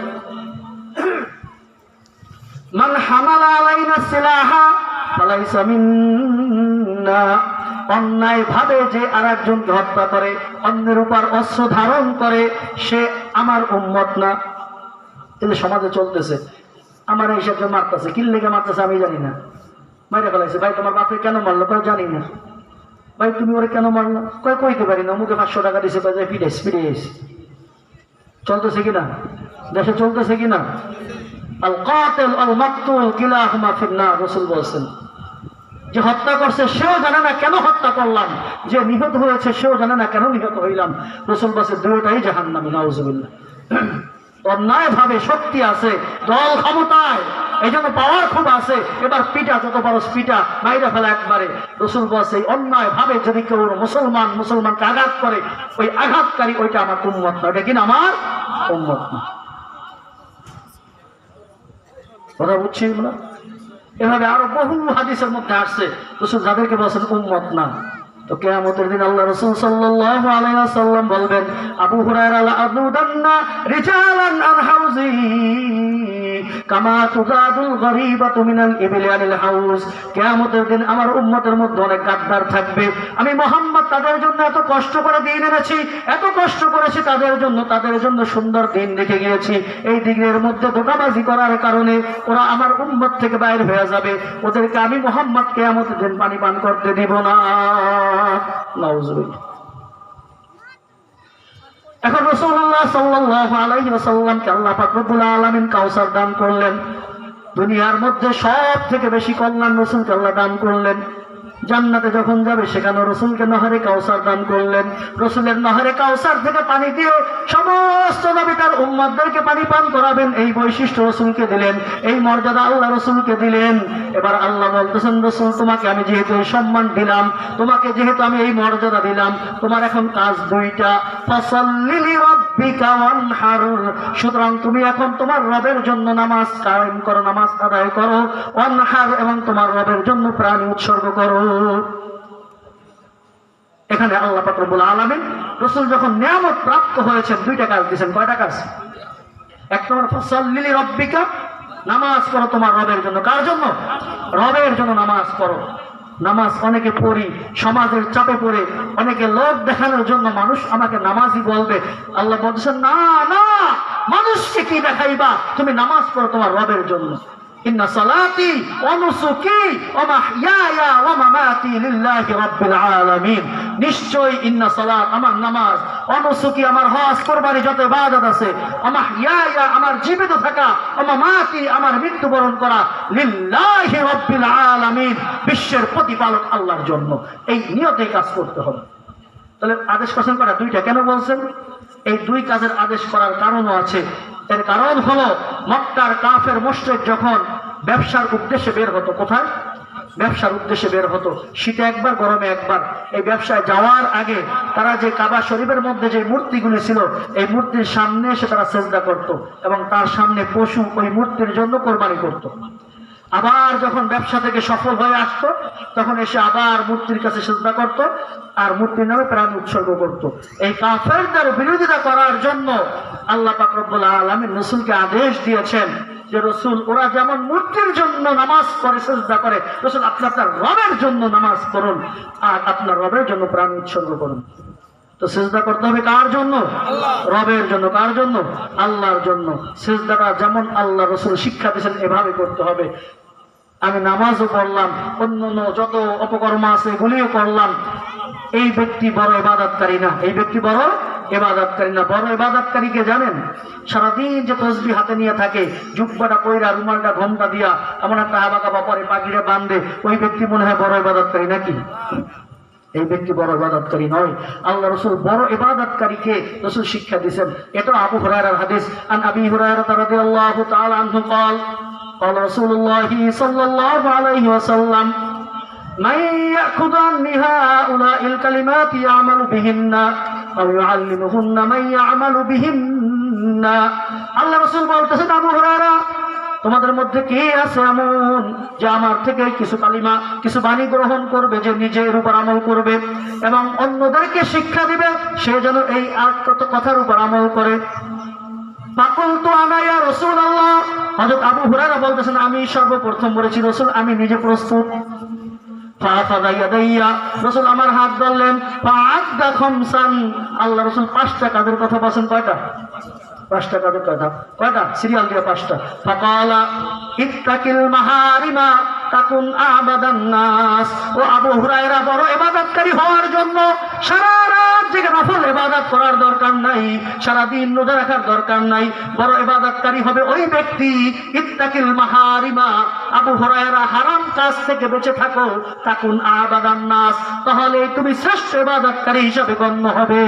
মান হামালা আলাইনা সিলাহা ফালাইসা মিন্না, অন্যায় ভাবে যে আরেকজনকে হত্যা করে, অন্যের উপর অস্ত্র ধারণ করে, সে আমার উম্মত না। এই সমাজে চলতেছে, আমার এইসব মারতেছে, কি লেগে মারতেছে আমি জানি না, মাইরে ফেলাইছে। ভাই তোমার বাপে কেন মারলো? কেউ জানি না। ভাই তুমি ওরে কেন মারলো? কইতে পারি না, মুখে 500 টাকা দিছে, ফিরে চলতেছে কিনা দেশে, চলতেছে কিনা? আল কাতিল আল মাকতুল কিলাহুমা ফিন্নার। রাসূল বলেছেন, যে হত্যা করছে সেও জানে না কেন হত্যা করলাম, যে নিহত হয়েছে সেও জানে না কেন নিহত হইলাম। রাসূল বলেছেন দুটোই জাহান্নামী। নাউযুবিল্লাহ। অন্যায় ভাবে শক্তি আছে, দল ক্ষমতায়, এই জন্য পাওয়ার খুব আছে, এবার পিটা, যত বড় পিটা, মাইরা ফেলা একবারে। রাসূল বলেছে অন্যায় ভাবে যদি কেউ মুসলমানকে আঘাত করে, ওই আঘাতকারী ওইটা আমার উম্মত না, ওটা কিনা আমার উম্মত না। কথা বুঝছি না? এভাবে আরো বহু হাদিসের মধ্যে আসছে রাসূল যাদেরকে বলেছেন উম্মত না। তো কিয়ামতের দিন আল্লাহ রাসূল সাল্লাল্লাহু আলাইহি ওয়াসাল্লাম বলবেন, আবু হুরায়রা লা আদুদান্না রিজালান আন হাউজি কামা তুজাদুল গরীবাতু মিনাল ইবলি আনিল হাউজ। কিয়ামতের দিন আমার উম্মতের মধ্যে অনেক গাদ্দার থাকবে। আমি মুহাম্মদ তাদের জন্য এত কষ্ট করে দিন এনেছি, এত কষ্ট করেছি তাদের জন্য সুন্দর দিন রেখে গিয়েছি। এই দিনের মধ্যে ধোঁকাবাজি করার কারণে ওরা আমার উম্মত থেকে বাইর হয়ে যাবে, ওদেরকে আমি মুহাম্মদ কিয়ামতের দিন পানি পান করতে দিব না। নাউযুবিল্লাহ। এখন রাসূলুল্লাহ সাল্লাল্লাহু আলাইহি ওয়াসাল্লামকে আল্লাহ পাক রব্বুল আলামিন কাউসার দান করলেন। দুনিয়ার মধ্যে সব থেকে বেশি কল্যাণ রাসূলকে আল্লাহ দান করলেন। জান্নাতে যখন যাবে সেখানে রসুলকে নহরে কাউসার দান করলেন। রসুলের নহরে কাউসার থেকে পানি দিয়ে সমস্ত নবী তার উম্মতদেরকে পানি পান করাবেন। এই বৈশিষ্ট্য রসুলকে দিলেন, এই মর্যাদা আল্লাহ রসুলকে দিলেন। এবার আল্লাহ বলতেছেন, রসুল তোমাকে আমি যেহেতু এই সম্মান দিলাম, তোমাকে যেহেতু আমি এই মর্যাদা দিলাম, তোমার এখন কাজ দুইটা, ফাসাল্লি লিরাব্বিকা ওয়ানহার, সুতরাং তুমি এখন তোমার রবের জন্য নামাজ কায়েম করো, নামাজ আদায় করো, ওয়ানহার এবং তোমার রবের জন্য প্রাণ উৎসর্গ করো। এখানে আল্লাহ পাক রব্বুল আলামিন রাসূল যখন নিয়ামত প্রাপ্ত হয়েছেন দুইটা কাজ দিয়েছেন। কয়টা কাজ? এক নম্বর ফাসাল্লি লিরাব্বিকা, নামাজ পড়ো তোমার রবের জন্য। কার জন্য? রবের জন্য নামাজ পড়ো। নামাজ অনেকে পড়ি, সমাজের চাপে পড়ে, অনেকে লোক দেখানোর জন্য মানুষ আমাকে নামাজি বলবে। আল্লাহ বলছেন না না, মানুষকে কি দেখাইবা, তুমি নামাজ পড়ো তোমার রবের জন্য। ইন্না সালাতি ওয়া নুসুকি ওয়া মাহইয়ায়া ওয়া মামাতি লিল্লাহি রাব্বিল আলামিন, নিশ্চয় ইন্না সালাত আমার নামাজ, ওয়া নুসুকি আমার হজ কুরবানি যত ইবাদত আছে, ওয়া মাহইয়ায়া আমার জীবিত থাকা, ওয়া মামাতি আমার মৃত্যুবরণ করা, লিল্লাহি রাব্বিল আলামিন বিশ্বের প্রতিপালক আল্লাহর জন্য। এই নিয়তে কাজ করতে হবে। তাহলে আদেশ করছেন করা দুইটা, কেন বলছেন? এই দুই কাজের আদেশ করার কারণও আছে। এর কারণ হলো মক্কার কাফের মুশরিক যখন ব্যবসার উদ্দেশ্যে বের হতো, কোথায়? ব্যবসার উদ্দেশ্যে বের হতো, শীতে একবার গরমে একবার। এই ব্যবসায় যাওয়ার আগে তারা যে কাবা শরীফের মধ্যে যে মূর্তিগুলি ছিল, এই মূর্তির সামনে এসে তারা সেজদা করত এবং তার সামনে পশু ওই মূর্তির জন্য কোরবানি করত। আবার যখন ব্যবসা থেকে সফল হয়ে আসতো তখন এসে আবার মূর্তির কাছে সেজদা করত আর মূর্তির নামে প্রাণ উৎসর্গ করত। এই কাফেরদের বিরোধিতা করার জন্য আল্লাহ পাক রব্বুল আলামিন রাসূলকে আদেশ দিয়েছেন যে রসুল ওরা যেমন মূর্তির জন্য নামাজ পড়ে সেজদা করে, রসুল আপনি আপনার রবের জন্য নামাজ পড়ুন আর আপনার রবের জন্য প্রাণ উৎসর্গ করুন। তো সেজদা করতে হবে কার জন্য? রবের জন্য। কার জন্য? আল্লাহর জন্য। সেজদাটা যেমন আল্লাহ রসুল শিক্ষা দিয়েছেন এভাবে করতে হবে। আমি নামাজও পড়লাম, অন্য যত অপকর্ম আছে এগুলিও করলাম, এই ব্যক্তি বড় ইবাদতকারী না। এই ব্যক্তি বড় ইবাদতকারী না। বড় ইবাদতকারীকে জানেন? সারাদিন যে তসবিহ হাতে নিয়ে থাকে, জুব্বাটা পয়রা, রুমালটা ঘোমটা দিয়া এমন একটা হাবা কাবা পরে, পাগড়িটা বাঁধে, ওই ব্যক্তি মনে হয় বড় ইবাদতকারী নাকি? এই ব্যক্তি বড় ইবাদতকারী নয়। আল্লাহ রাসূল বড় ইবাদতকারীকে রাসূল শিক্ষা দিয়েছেন। এটা আবু হুরায়রার হাদিস। আন আবি হুরায়রা রাদিয়াল্লাহু তাআলা আনহু قال قال رسول الله صلى الله عليه وسلم من يأخذ عن هؤلاء الكلمات يعمل بهن أو يعلمهن من يعمل بهن। আল্লাহ রাসূল বলতেছেন, আবু হুরায়রা তোমাদের মধ্যে কে আছে এমন যে আমার থেকে কিছু কালিমা, কিছু বাণী গ্রহণ করবে, যে নিজের উপর আমল করবে এবং অন্যদেরকে শিক্ষা দিবে, সে যেন এই কথার উপর আমল করে। ফাকুলতু আনা ইয়া রাসূলুল্লাহ, হযরত আবু হুরায়রা বলতেছেন আমি সর্বপ্রথম বলেছি রাসূল আমি নিজে প্রস্তুত। ফাআখাযা ইয়াদাইয়া, রাসূল আমার হাত ধরলেন। ফাআদ্দা খামসান, আল্লাহ রাসূল পাঁচটা কাজের কথা বলেন। কয়টা? পাঁচটা কাজের কথা। কয়টা? সিরিয়াল দিয়ে পাঁচটা। ফাকালা ইত্তাকিল মাহারিমা তাকুন আবাদান নাস। ও আবু হুরায়রা, বড় ইবাদতকারী হওয়ার জন্য সারা রাত জেগে নফল ইবাদত করার দরকার নাই, সারা দিন রোজা রাখার দরকার নাই। বড় ইবাদতকারী হবে ওই ব্যক্তি, ইত্তাকিল মাহারিমা, আবু হুরায়রা হারাম কাজ থেকে বেঁচে থাকো, তাকুন আবাদান নাস, তাহলে তুমি শ্রেষ্ঠ ইবাদতকারী হিসেবে গণ্য হবে।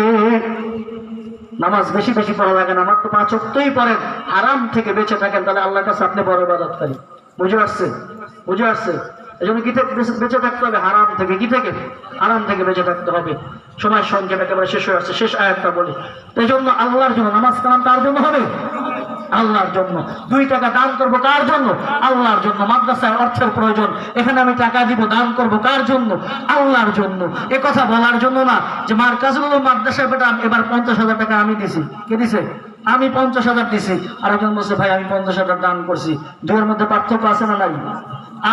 নামাজ বেশি বেশি পড়া লাগে না, মাত্র 5 ওয়াক্তই পড়েন, হারাম থেকে বেঁচে থাকেন, তাহলে আল্লাহর কাছে আপনি বড় ইবাদতকারী। বুঝে আসছে? বুঝে আসছে? এই জন্য কি থেকে বেঁচে থাকতে হবে? হারাম থেকে। কি থেকে? হারাম থেকে বেঁচে থাকতে হবে। সময় সংক্ষেপ একেবারে শেষ হয়ে আসছে, শেষ আয়াতটা বলি। এই জন্য আল্লাহর জন্য নামাজ কালাম কার জন্য হবে? আল্লাহর জন্য। 2 টাকা দান করবো কার জন্য? আল্লাহর জন্য। মাদ্রাসায় অর্থের প্রয়োজন, এখানে আমি টাকা দিব, দান করবো কার জন্য? আল্লাহর জন্য। এ কথা বলার জন্য না যে মার্কাজুল উলুম মাদ্রাসায় বেটা এবার 50,000 টাকা আমি দিছি। কে দিছে? আমি 50,000 দিছি। আর একজন বলছে ভাই আমি 50,000 দান করছি। দুয়ের মধ্যে পার্থক্য আছে না নাই?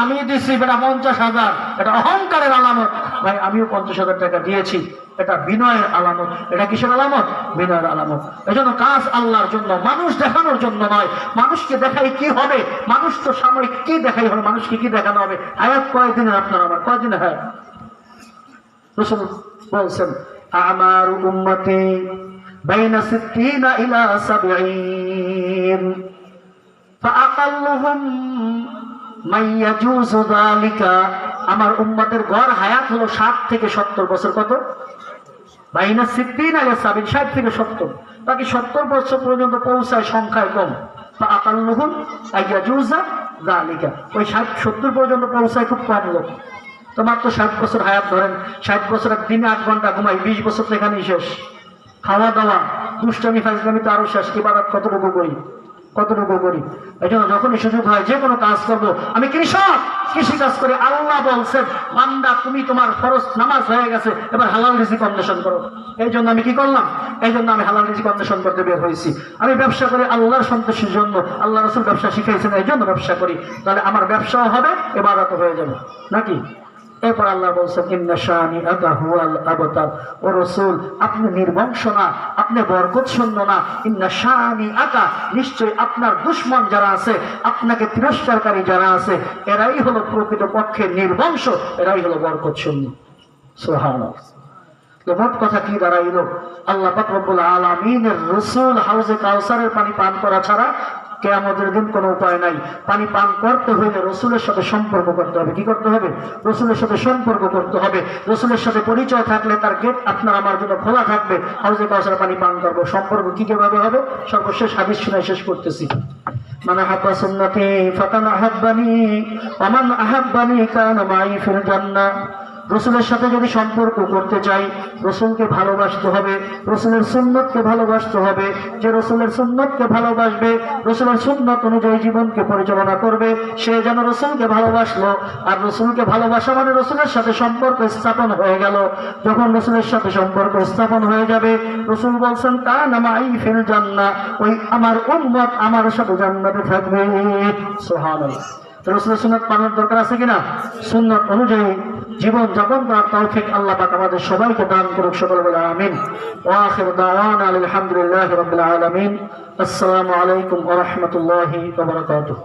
আমি দিছি বেটা 50,000, এটা অহংকারের আলামত। ভাই আমিও 50,000 টাকা দিয়েছি, এটা বিনয়ের আলামত। এটা কিসের আলামত? বিনয়ের আলামত। এজন্য কাজ আল্লাহর জন্য, মানুষ দেখানোর জন্য নয়। মানুষকে দেখাই কি হবে? মানুষ তো সাময়িক, কি দেখাই হবে? মানুষকে কি দেখানো হবে? হায়াত কয়দিনের আপনার আমার? কয়দিন হায়াত? রাসূল বলছেন আমারু উম্মতি বাইনা 60 ইলা 70 ফাআকাল্লুহুম মাইয়াজুজু যালিকা, আমার উম্মতের গড় হায়াত হলো 60 থেকে 70 বছর। কত? বাইনা 60 আলা 70, 60 থেকে 70। বাকি 70 বছর পর্যন্ত পৌঁছায় সংখ্যায় কম। ফাআকাল্লুহুম আইয়াজুজা যালিকা, ওই 60-70 পর্যন্ত পৌঁছায় খুব কম লোক। তো মাত্র 60 বছর হায়াত ধরেন, 60 বছর দিনে 8 ঘন্টা ঘুমাই, 20 বছর তো এখানেই শেষ। খাওয়া দাওয়া, দুষ্টামি ফাজলামি তো আরো শেষ। ইবাদত কতটুকু করি, কতটুকু করি। এই জন্য যখনই সুযোগ হয় যে কোনো কাজ করবো। আমি কৃষক, কৃষি কাজ করে। আল্লাহ বলছেন, বান্দা তুমি তোমার ফরজ নামাজ হয়ে গেছে, এবার হালাল রিজিক অন্বেষণ করো। এই জন্য আমি কি করলাম? এই জন্য আমি হালাল রিজিক অন্বেষণ করতে বের হয়েছি। আমি ব্যবসা করি আল্লাহর সন্তোষের জন্য, আল্লাহ রাসূল ব্যবসা শিখাইছেন, এই জন্য ব্যবসা করি। তাহলে আমার ব্যবসাও হবে, ইবাদত হয়ে যাবে নাকি? এরপর আল্লাহ বলছেন, ইন্না শানিআকা হুয়াল আবতার। ও রাসূল, আপনি নির্বংশ না, আপনি বরকত শূন্য না। ইন্না শানিআকা, নিশ্চয় আপনার দুশমন যারা আছে, আপনাকে তিরস্কারকারী যারা আছে, এরাই হলো প্রকৃত পক্ষে নির্বংশ, এরাই হলো বরকত শূন্য। সুবহানাল্লাহ। মোট কথা কি দাঁড়াইল? আল্লাহ পাক রব্বুল আলামিনের রাসূল হাউজে কাউসারের পানি পান করা ছাড়া কিয়ামতের দিন কোনো উপায় নাই। পানি পান করতে হইলে রসুলের সাথে সম্পর্ক করতে হবে। কি করতে হবে? রসুলের সাথে সম্পর্ক করতে হবে। রসুলের সাথে পরিচয় থাকলে তার গেট আপনার আমার জন্য খোলা থাকবে, হাউজে কাউসারে পানি পান করবো। সম্পর্ক কি কিভাবে হবে? সর্বশেষ হাদিস শুনে শেষ করতেছি। মান আহাব্বা সুন্নতি ফাকান আহাব্বানি ওয়া মান আহাব্বানি কানা মাই ফিল জান্নাহ। রসুলের সাথে যদি সম্পর্ক করতে চাই, রসুলকে ভালোবাসতে হবে, রসুলের সুন্নতকে ভালোবাসতে হবে। যে রসুলের সুন্নতকে ভালোবাসবে, রসুলের সুন্নত অনুযায়ী জীবনকে পরিচালনা করবে, সে যেন রসুলকে ভালোবাসলো। আর রসুলকে ভালোবাসা মানে রসুলের সাথে সম্পর্ক স্থাপন হয়ে গেল। যখন রসুলের সাথে সম্পর্ক স্থাপন হয়ে যাবে, রসুল বলছেন, কানা মাই ফিল জান্নাহ, ওই আমার উম্মত আমার সাথে জান্নাতে থাকবে। সুবহানাল্লাহ। রসুলের সুন্নাত মানার দরকার আছে কিনা? সুন্নাত অনুযায়ী জীবন যাপন করার তৌফিক আল্লাহ পাক আমাদের সবাইকে দান করুক। সকলে বলে আমিন। ওয়া আখিরু দাওয়ানা আলহামদুলিল্লাহি রাব্বিল আলামিন। আসসালামু আলাইকুম ওয়া রাহমাতুল্লাহি ওয়া বারাকাতুহু।